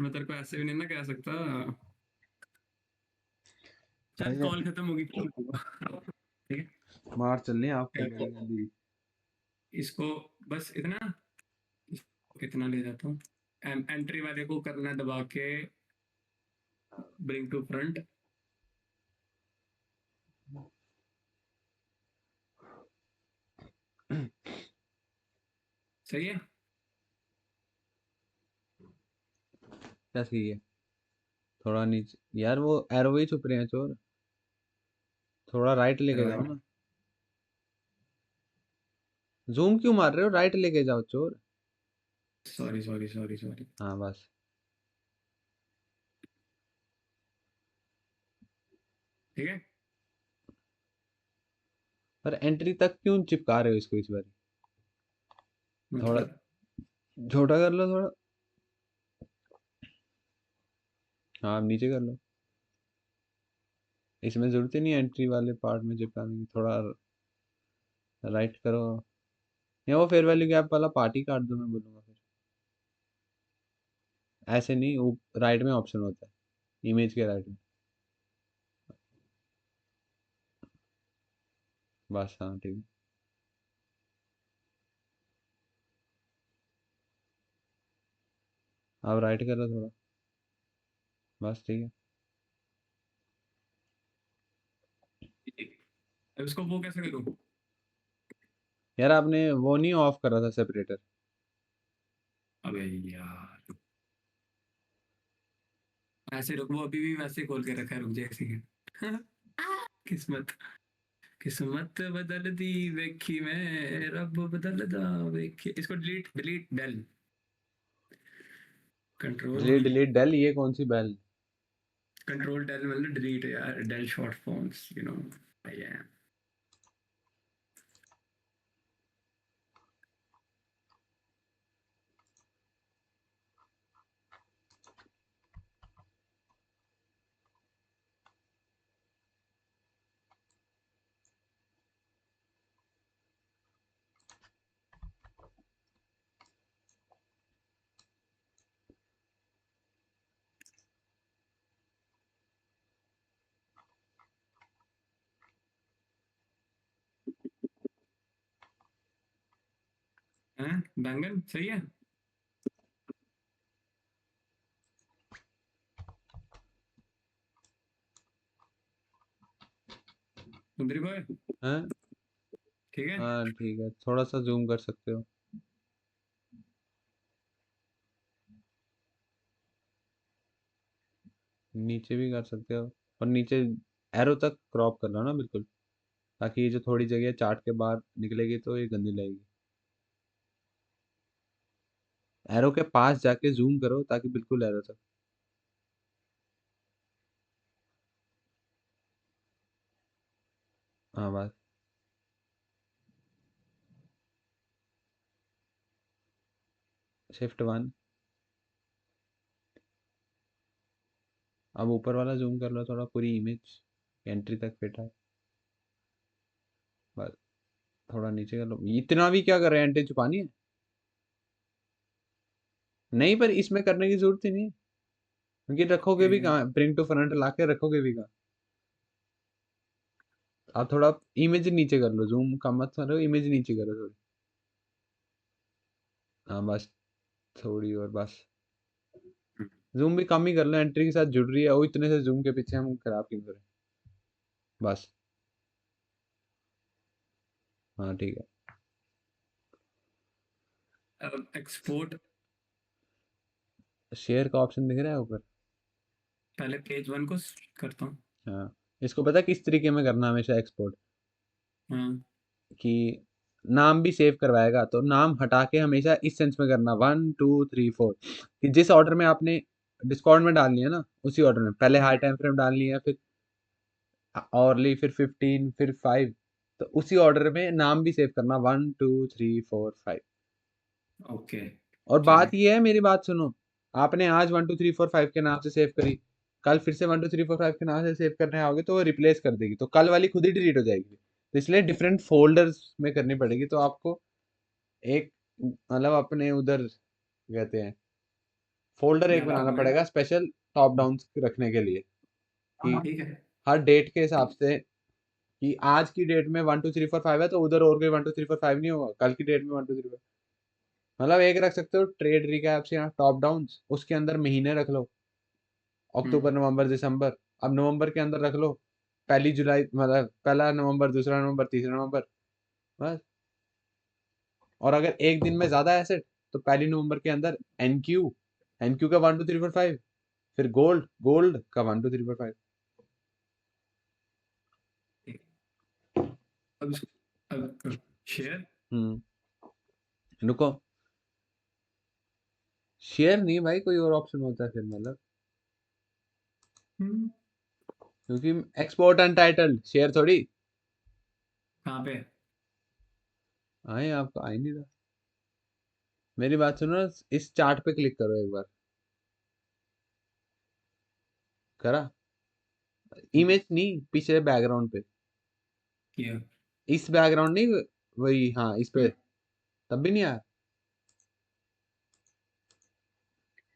मैं तेरे को ऐसे भी नहीं ना कह सकता। चल भाई कॉल खत्म होगी, ठीक है। मार चलने आप कर लेंगे अभी इसको बस इतना ले जाता हूँ। एंट्री वाले को करना दबा के ब्रिंग टू फ्रंट। सही है। क्या सही है? थोड़ा नीचे यार, वो एरो ही छुप रहे हैं चोर। थोड़ा राइट लेके जाओ ना। जूम क्यों मार रहे हो? राइट लेके जाओ चोर। Sorry sorry sorry sorry. हाँ बस। ठीक है। पर एंट्री तक क्यों चिपका रहे हो इसको इस बार? थोड़ा मतलब छोटा कर लो थोड़ा। हाँ अब नीचे कर लो। इसमें जरूरत ही नहीं एंट्री वाले पार्ट में चिपकाने की। थोड़ा राइट करो, या वो फेयर वैल्यू गैप वाला पार्ट ही काट दो, मैं बोलूँगा फिर। ऐसे नहीं, वो राइट में ऑप्शन होता है, इमेज के राइट में। बस हाँ ठीक है। अब राइट करो थोड़ा। बस ठीक है। उसको वो कैसे करूँ? यार आपने वो नहीं ऑफ करा था सेपरेटर? अबे यार, ऐसे रुक, वो अभी भी वैसे ही खोल के रखा है, रुक जा एक सेकंड। किस्मत किस्मत बदल दी वेखी मैं, रब बदल दा वेखी। इसको delete delete del, delete control delete del, ये कौन सी बेल? कंट्रोल डेल मतलब डिलीट यार, del short forms you know. आई हैं, बैंगन सही है। सुंदरी बॉय हैं? ठीक है। हाँ ठीक है, थोड़ा सा जूम कर सकते हो। नीचे भी कर सकते हो, और नीचे एरो तक क्रॉप कर लो ना बिल्कुल, ताकि ये जो थोड़ी जगह चार्ट के बाहर निकलेगी तो ये गंदी लगेगी। एरो के पास जाके जूम करो ताकि बिल्कुल एरो तक। हाँ बस। शिफ्ट 1। अब ऊपर वाला जूम कर लो थोड़ा, पूरी इमेज एंट्री तक फिट है। बस थोड़ा नीचे कर लो। इतना भी क्या कर रहे हैं, एंट्री छुपानी है? नहीं, पर इसमें करने की जरूरत ही नहीं, क्योंकि रखोगे भी कहाँ? ब्रिंग टू फ्रंट ला के रखोगे भी कहाँ? आप थोड़ा इमेज नीचे कर लो, जूम कम मत करो, इमेज नीचे करो थोड़ी। हाँ बस, थोड़ी और बस। जूम भी कम ही कर लो, एंट्री के साथ जुड़ रही है वो, इतने से जूम के पीछे हम खराब क्यों करें? बस हाँ ठीक है। एक्सपोर्ट, शेयर का ऑप्शन दिख रहा है ऊपर? पहले पेज 1 को करता हूँ। हाँ, इसको पता है किस तरीके में करना है हमेशा एक्सपोर्ट? हाँ कि नाम भी सेव करवाएगा तो नाम हटा के हमेशा इस सेंस में करना, 1 2 3 4, कि जिस ऑर्डर में आपने डिस्काउंट में डालनी है ना, उसी ऑर्डर में पहले हाई टाइम फ्रेम डालनी है, फिर ऑरली, फिर 15, फिर 5। तो उसी ऑर्डर में नाम भी सेव करना, 1 2 3 4 5। ओके और ठीक बात है। ये है, मेरी बात सुनो। आपने आज 1 2 3 4 5 के नाम से सेव करी, कल फिर से 1 2 3 4 5 के नाम से सेव करने आओगे तो वो रिप्लेस कर देगी, तो कल वाली खुद ही डिलीट हो जाएगी। तो इसलिए डिफरेंट फोल्डर्स में करनी पड़ेगी, तो आपको एक मतलब अपने उधर कहते हैं फोल्डर एक लैपटॉप बनाना में पड़ेगा स्पेशल, टॉप डाउन रखने के लिए, कि ठीक है। हर डेट के हिसाब से कि आज की डेट में 1 2 3 4 5 है तो उधर और कोई 1 2 3 4 5 नहीं होगा, कल की डेट में 1 2 3 4। मतलब एक रख सकते हो ट्रेड रिकैप्स या टॉप डाउन, उसके अंदर महीने रख लो, अक्टूबर नवंबर दिसंबर। अब नवंबर के अंदर रख लो 1 जुलाई, मतलब 1 नवंबर, 2 नवंबर, 3 नवंबर, बस। और अगर एक दिन में ज्यादा एसेट तो 1 नवंबर के अंदर एनक्यू, एनक्यू का 1 2 3 4 5, फिर गोल्ड, गोल्ड का 1 2 3 4 5। अब शेयर रुको, शेयर नहीं भाई, कोई और ऑप्शन होता है फिर, मतलब क्योंकि एक्सपोर्ट अनटाइटल्ड शेयर थोड़ी कहाँ पे? आए, आपको आ ही नहीं रहा। मेरी बात सुनो, इस चार्ट पे क्लिक करो एक बार। करा? इमेज नहीं, पीछे बैकग्राउंड पे। किया। इस बैकग्राउंड नहीं, वही, हाँ इस पे, तब भी नहीं आया।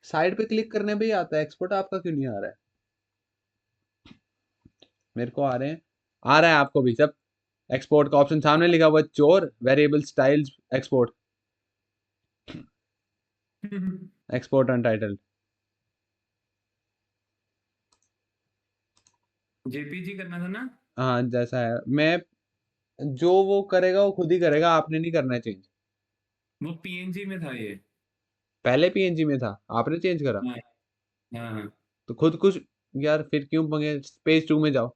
साइड पे क्लिक करने पे ही आता है एक्सपोर्ट, आपका क्यों नहीं आ रहा है? मेरे को आ रहे हैं, आ रहा है आपको भी सब। एक्सपोर्ट का ऑप्शन सामने लिखा हुआ है, चोर variable styles export, export untitled. JPG करना था ना? हाँ जैसा है, मैं, जो वो करेगा वो खुद ही करेगा, आपने नहीं करना है चेंज। वो पीएनजी में था ये। पहले पीएनजी में था, आपने चेंज करा हाँ हाँ। तो खुद कुछ। यार फिर क्यों पंगे, पेज 2 में जाओ,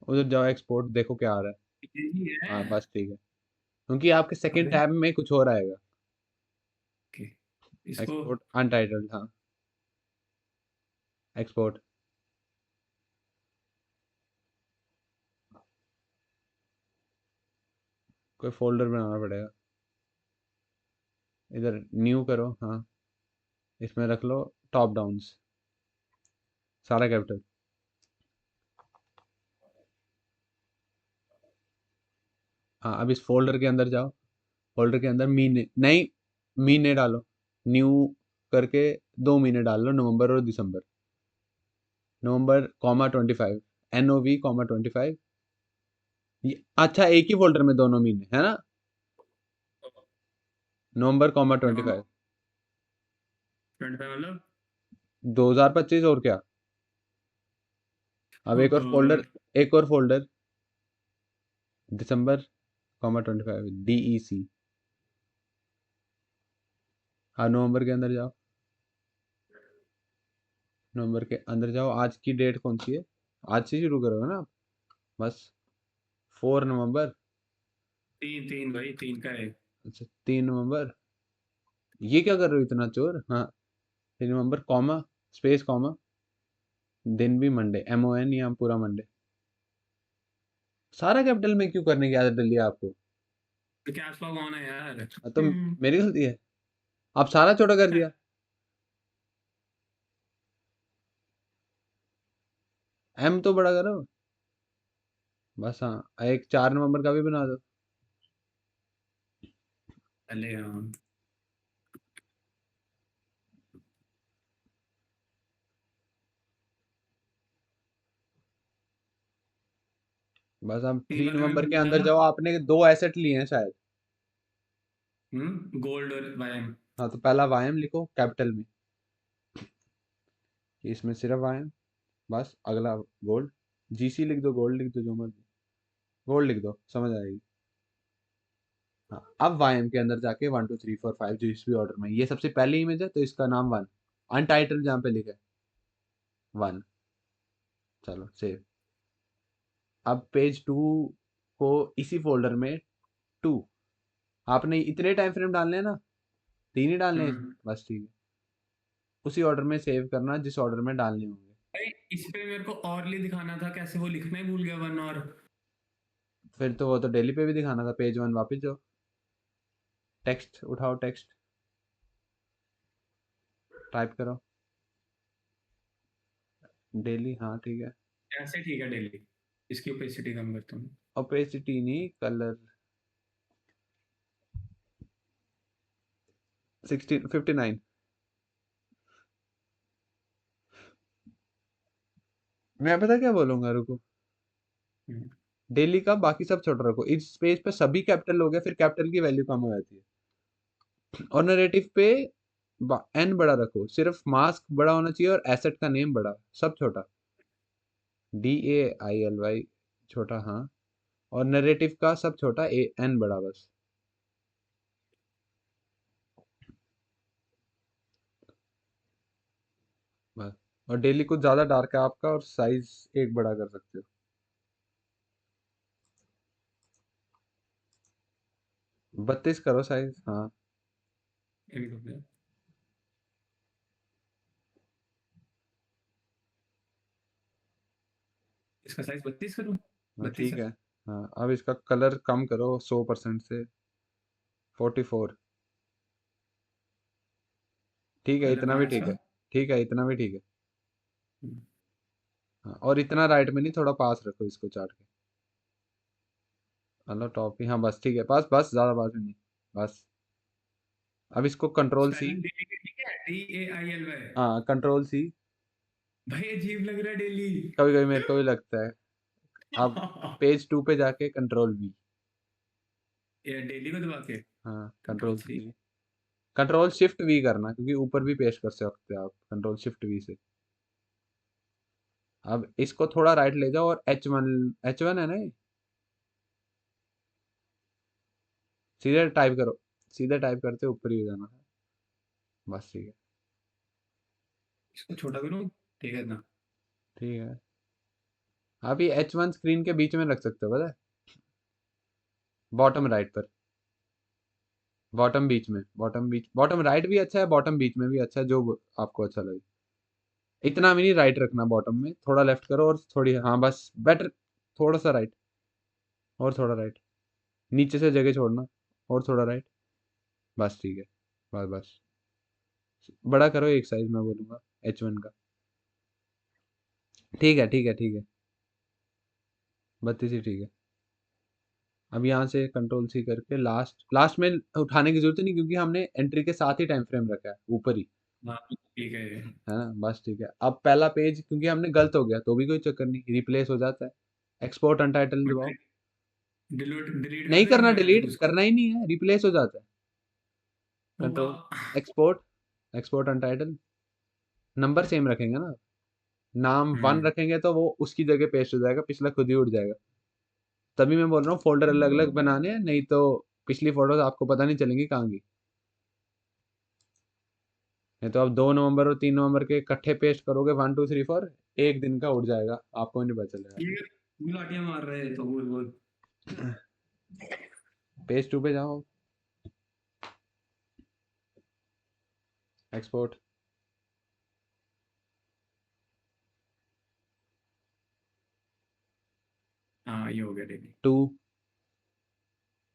उधर जाओ, एक्सपोर्ट देखो क्या आ रहा है। पीएनजी है। हाँ बस ठीक है, क्योंकि आपके सेकंड अरे टैब में कुछ और आएगा। ओके, इसको। एक्सपोर्ट अनटाइटल्ड, हाँ, एक्सपोर्ट। कोई फोल्डर बनाना पड़ेगा, इधर न्यू करो, हाँ, इसमें रख लो टॉप डाउन्स, सारा कैपिटल। हाँ, अब इस फोल्डर के अंदर जाओ, फोल्डर के अंदर महीने नहीं, महीने डालो, न्यू करके 2 महीने डाल लो, नवंबर और दिसंबर। नवंबर कॉमा 25, NOV कॉमा 25। अच्छा, एक ही फोल्डर में दोनों महीने है ना, नवंबर कॉमा 25, 25 मतलब 2025 और क्या। अब एक और फोल्डर, एक और फोल्डर, दिसंबर कॉमा 25, DEC। हाँ, नवंबर के अंदर जाओ, नवंबर के अंदर जाओ, आज की डेट कौन सी है, आज से शुरू करोगे ना आप, बस 4 नवंबर। 3 भाई, 3 का है। अच्छा, 3 नवंबर, ये क्या कर रहे हो इतना चोर, हाँ, 3 नवंबर कॉमा, स्पेस कॉमा, दिन भी मंडे, MON, या पूरा मंडे। सारा कैपिटल में क्यों करने की आदत डली है आपको? तो कैश फ्लो ऑन है यार। हाँ, तो मेरी गलती है, आप सारा छोटा कर दिया। M तो बड़ा करो, बस, हाँ, एक 4 नवंबर का भी बना दो। अरे हाँ। बस आप 3 3 वाले में नवंबर के बन गया अंदर ना। जाओ, आपने 2 एसेट लिए हैं शायद। गोल्ड और वायम। हाँ, तो पहला वायम लिखो कैपिटल में, इसमें सिर्फ वायम, बस अगला गोल्ड, GC लिख दो, गोल्ड लिख दो, जो मर्जी, गोल्ड लिख दो, समझ आएगी। हाँ, अब वायम के अंदर जाके 1 2 3 4 5, जो इस भी ऑर्डर में, ये सबसे पहली इमेज है तो इसका नाम 1, अनटाइटल जहाँ पे लिखा है 1। चलो सेव। अब पेज 2 को इसी फोल्डर में 2, आपने इतने टाइम फ्रेम डालने हैं ना, 3 ही डालने हैं इसमें, बस ठीक है, उसी ऑर्डर में सेव करना जिस ऑर्डर में डालने होंगे। भाई इस पे मेरे को औरली दिखाना था, कैसे वो लिखना ही भूल गया, 1 और। फिर तो वो तो डेली पे भी दिखाना था, पेज 1 वापस जाओ, टेक्स्ट उठाओ, टेक्स्ट टाइप करो, डेली, हाँ ठीक है। ऐसे ठीक है डेली। इसकी ओपेसिटी कम करता हूँ। ओपेसिटी नहीं, कलर, 59। मैं पता क्या बोलूंगा, रुको, हम्म, डेली का बाकी सब छोटा रखो। इस पेज पे सभी कैपिटल हो गया, फिर कैपिटल की वैल्यू कम हो जाती है। और नरेटिव पे एन बड़ा रखो, सिर्फ मास्क बड़ा होना चाहिए और एसेट का नेम बड़ा, सब छोटा। DAILY छोटा, हाँ। और नरेटिव का सब छोटा, एन बड़ा बस। बस। और डेली कुछ ज्यादा डार्क है आपका, और साइज एक बड़ा कर सकते हो। 32 करो साइज, हाँ। ये भी हो गया। इसका साइज 32 करूँ? हाँ 32 ठीक है। है। हाँ, अब इसका कलर कम करो 100% से, 44। ठीक है, कलर इतना भी कहाँ है ठीक इसका? है। ठीक है, इतना भी ठीक है। हम्म, हाँ, और इतना राइट में नहीं, थोड़ा पास रखो इसको चार्ट के। हेलो टॉप ही, हाँ बस ठीक है, पास बस, ज्यादा पास में नहीं। बस। अब इसको कंट्रोल सी। स्पेलिंग डेली के ठीक है, DAILY। हाँ, कंट्रोल सी। भाई अजीब लग रहा है डेली। कभी कभी मेरे को भी लगता है। अब पेज 2 पे जाके कंट्रोल वी। ये डेली को दबा के हाँ, control control C. C. Control shift we करना, क्योंकि ऊपर भी पेश कर सकते हो आप कंट्रोल शिफ्ट वी से। अब इसको थोड़ा राइट ले जाओ, और H1 है ना ये? सीधे टाइप करो। सीधे टाइप करते ऊपर ही हो जाना है। बस ठीक है। इसको छोटा करूँ? ठीक है ना? ठीक है। आप ये H1 स्क्रीन के बीच में रख सकते हो, पता है? बॉटम राइट पर। बॉटम बीच में, बॉटम बीच, बॉटम राइट भी अच्छा है, बॉटम बीच में भी अच्छा है, जो आपको अच्छा लगे। इतना भी नहीं राइट रखना बॉटम में, थोड़ा लेफ्ट करो, और थोड़ी, हाँ बस बेटर। थोड़ा सा राइट, और थोड़ा राइट। नीचे से जगह छोड़ना, और थोड़ा राइट। बस ठीक है। बस बस। बड़ा करो एक साइज, मैं बोलूँगा H1 का। ठीक है, ठीक है, ठीक है। 32 ही ठीक है। अब यहाँ से कंट्रोल सी करके लास्ट लास्ट में उठाने की जरूरत नहीं, क्योंकि हमने एंट्री के साथ ही टाइम फ्रेम रखा है ऊपर ही। हाँ ठीक है। है ना? बस ठीक है। अब पहला पेज, क्योंकि हमने गलत हो गया तो भी कोई चक्कर नहीं, रिप्लेस हो जाता है। एक्सपोर्ट अनटाइटल दबाओ। डिलीट डिलीट कर नहीं दें करना मैं डिलीट, उसको? करना ही नहीं है, रिप्लेस हो जाता है। होगा। Control export. Export अनटाइटल। Number same रखेंगे ना। नाम 1 हम्म। रखेंगे तो वो उसकी जगह पेस्ट हो जाएगा, पिछला खुद ही उड़ जाएगा। तभी मैं बोल रहा हूँ फोल्डर अलग अलग बनाने हैं, नहीं तो पिछली फोटोज आपको पता नहीं चलेंगी कहाँ की। नहीं तो आप 2 नवंबर और 3 नवंबर के इकट्ठे पेस्ट करोगे, 1 2 3 4, एक दिन का उड़ जाएगा, आपको नहीं पता चलेगा। ये लाठियां मार रहे हैं तो बोल बोल। पेज 2 पे जाओ। एक्सपोर्ट। हाँ ये हो गया डेली। 2।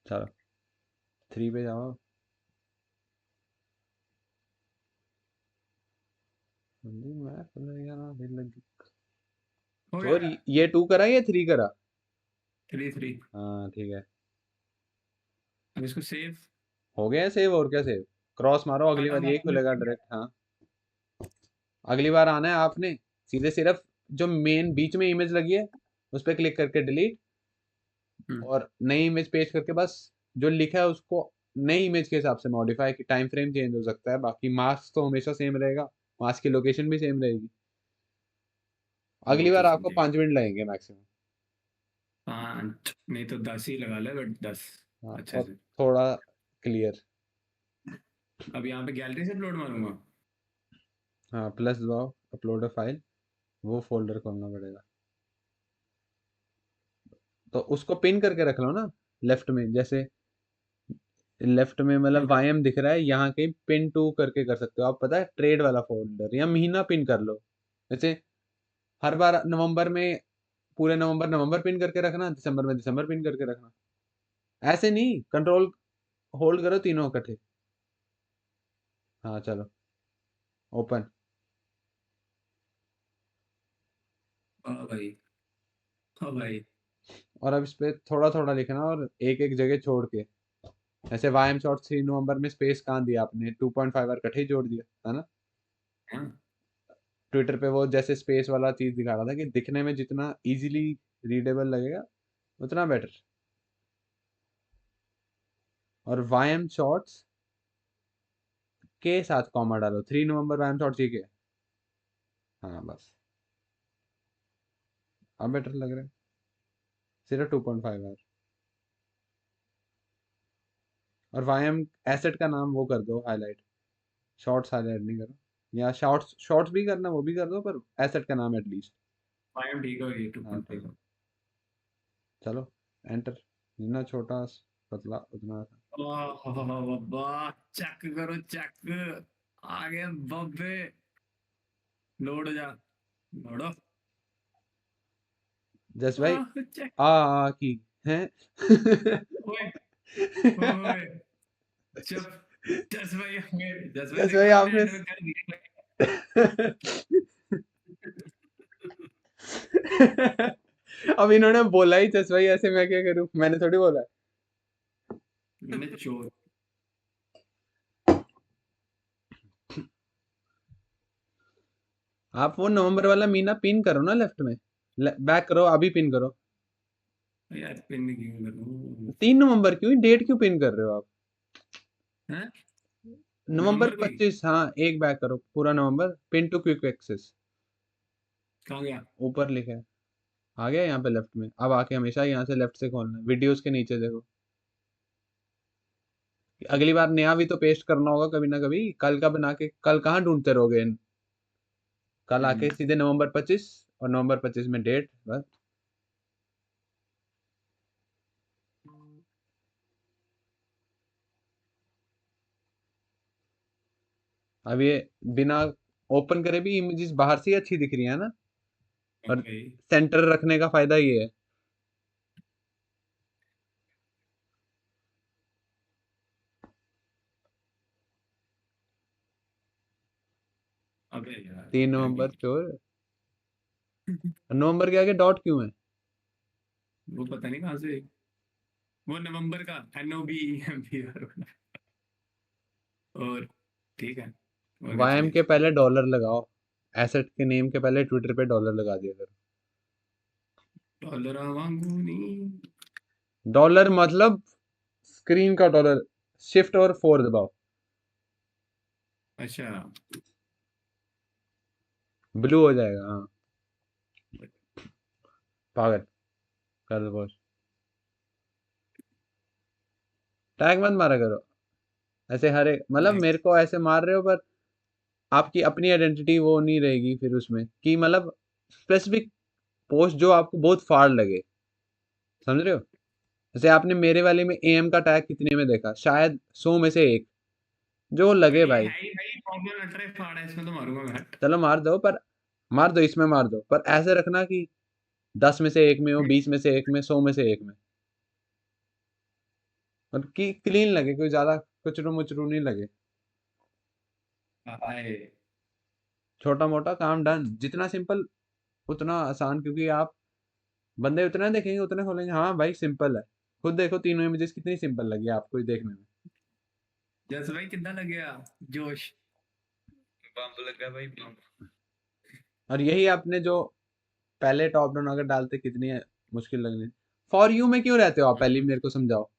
चलो 3 पे जाओ। हो और गया। ये 2 करा या 3 करा? 3 3। हाँ ठीक है। अब इसको सेव। हो गया सेव, और क्या सेव। क्रॉस मारो, अगली काला बार यही खुलेगा मार्क। डायरेक्ट, हाँ। अगली बार आना है आपने, सीधे सिर्फ जो मेन बीच में इमेज लगी है उस पर क्लिक करके डिलीट, और नई इमेज पेस्ट करके बस जो लिखा है उसको नई इमेज के हिसाब से मॉडिफाई, कि टाइम फ्रेम चेंज हो सकता है, बाकी मास्क तो हमेशा सेम रहेगा। मास्क की लोकेशन भी सेम रहेगी। वो अगली बार चीज आपको समझिए। 5 मिनट लगेंगे मैक्सिमम। 5 नहीं तो 10 ही लगा ले, बट 10 हाँ, अच्छे और से। थोड़ा क्लियर। अब यहाँ पे गैलरी से अपलोड मारूंगा। हाँ, प्लस दबाओ, अपलोड अ फाइल, वो फोल्डर खोलना पड़ेगा। तो उसको पिन करके रख लो ना, लेफ्ट में जैसे। लेफ्ट में मतलब वाईएम दिख रहा है, यहाँ कहीं पिन टू करके कर सकते हो आप, पता है, ट्रेड वाला फोल्डर, या महीना पिन कर लो। जैसे हर बार नवंबर में पूरे नवंबर नवंबर पिन करके रखना, दिसंबर में दिसंबर पिन करके रखना। ऐसे नहीं, कंट्रोल होल्ड करो तीनों इकट्ठे। हाँ चलो, ओपन। हाँ भाई। हाँ भाई। और अब इस पे थोड़ा थोड़ा लिखना, और एक एक जगह छोड़ के। ऐसे वाईएम शॉर्ट 3 नवंबर में स्पेस कहाँ दिया आपने, 2.5 बार इकट्ठे ही जोड़ दिया है ना। हाँ। ट्विटर पे वो जैसे स्पेस वाला चीज दिखा रहा था, कि दिखने में जितना इजीली रीडेबल लगेगा उतना बेटर। और वाईएम शॉर्ट्स के साथ कॉमा डालो, 3 नवंबर वाईएम शॉर्ट्स ये के। हाँ बस अब बेटर लग रहा है। सिर्फ 2.5 आवर। और वाईएम एसेट का नाम वो कर दो हाईलाइट, शॉर्ट्स हाईलाइट नहीं करो, या शॉर्ट्स शॉर्ट्स भी करना वो भी कर दो, पर एसेट का नाम एटलीस्ट। आई एम ठीक हो गई हाँ 2.5 तो चलो एंटर। जितना छोटा पतला उतना वाह चेक करो चेक, आगे बब्बे, लोड हो जा, लोडो, जस भाई चेक, आ की हैं। ओए ओए चुप, 10 भाई होंगे, 10 भाई जस देखो भाई हमने आपने एंड में कर दिया। अब इन्होंने बोला ही जस भाई ऐसे, मैं क्या करूं, मैंने थोड़ी बोला। मैंने चोर, आप वो नवंबर वाला मीना पिन करो ना लेफ्ट में, बैक करो अभी पिन करो। यार पिन क्यों करूं? 3 नवंबर क्यों, डेट क्यों पिन कर रहे हो आप? हैं नवंबर नवंबर कोई 25, हाँ एक बैक करो पूरा नवंबर, पिन टू क्विक एक्सेस। कहाँ गया? ऊपर लिखा है, आ गया यहाँ पे लेफ्ट में। अब आके हमेशा यहाँ से लेफ्ट से खोलना है, वीडियोस के नीचे देखो। अगली बार नया भी तो पेस्ट करना होगा कभी ना कभी, कल का बना के कल कहाँ ढूंढते रहोगे। कल आके सीधे नवंबर 25, और नवंबर 25 में डेट बस। अब ये बिना ओपन करे भी इमेजेस बाहर से ही अच्छी दिख रही है ना। और ओके सेंटर रखने का फायदा ये है। अबे यार 3 नवंबर श्योर। नवंबर के आगे डॉट क्यों है? वो पता नहीं कहाँ से, वो नवंबर का NOBEMBR और ठीक है, और क्या वाईएम चाहिए के इसको? पहले डॉलर लगाओ, एसेट के नेम के पहले ट्विटर पे डॉलर लगा दिया करो। डॉलर वांगू नी, डॉलर मतलब स्क्रीन का डॉलर, शिफ्ट और 4 दबाओ, अच्छा ब्लू हो जाएगा। हाँ पागल, कर दो बॉस। टैग मत मारा करो ऐसे, हर एक मतलब नहीं मेरे को ऐसे मार रहे हो, पर आपकी अपनी आइडेंटिटी वो नहीं रहेगी फिर उसमें, कि मतलब स्पेसिफिक पोस्ट जो आपको बहुत फाड़ लगे, समझ रहे हो। जैसे आपने मेरे वाले में एम का टैग कितने में देखा, शायद 100 में से एक जो लगे ये भाई। है ही भाई, प्रॉब्लम अल्ट्रा फाड़ है इसमें, तो मारूंगा मैं हट। चलो मार दो, पर मार दो इसमें मार दो, पर ऐसे रखना कि 10 में से एक में हो, 20 में से एक में, 100 में से एक में, और कि क्लीन लगे, कोई ज्यादा कुचरू मुचरू नहीं लगे। आए छोटा मोटा काम डन, जितना सिंपल उतना आसान, क्योंकि आप बंदे उतना देखेंगे उतने खोलेंगे, हाँ भाई सिंपल है। खुद देखो तीनों इमेजेस कितनी सिंपल लगी आपको ही देखने में। जैसे भाई कितना लग गया जोश, बम्ब लगा भाई बम्ब। और यही आपने जो पहले टॉप डाउन अगर डालते कितनी मुश्किल लगनी। फॉर यू में क्यों रहते हो आप, पहले मेरे को समझाओ।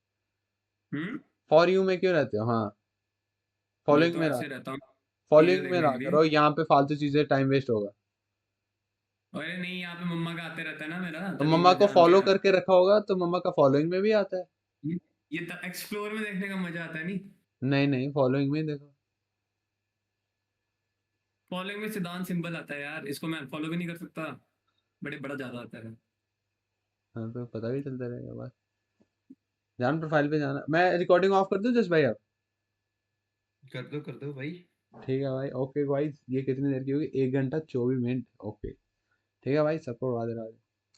हम्म, फॉर यू में क्यों रहते हो? हाँ मैं फॉलोइंग तो में रहा, ऐसे रहता हूँ चीजें फॉलोइंग में देखने रहा के लिए। करो, यहाँ पे फालतू चीजें टाइम वेस्ट होगा। अरे नहीं, यहाँ पे मम्मा का आते रहता है ना मेरा, तो तभी मम्मा मैं को जान फॉलो गया। करके रखा होगा तो मम्मा का फॉलोइंग में भी आता है। ये एक्सप्लोर में देखने का मजा आता है नहीं, नहीं नहीं, फॉलोइंग में ही देखो। फॉलोइंग में सिद्धांत सिंपल आता है यार, इसको मैं फॉलो भी नहीं कर सकता, बड़े बड़ा ज्यादा आता है। हाँ तो पता भी चलता रहेगा बस। जान प्रोफाइल पे जाना, मैं रिकॉर्डिंग ऑफ कर दूं जस्ट भाई अब? कर दो भाई। ठीक है भाई, ओके भाई। ये कितनी देर की होगी, 1 घंटा 24 मिनट, ओके ठीक है भाई, सबको उड़ा दे रहा है।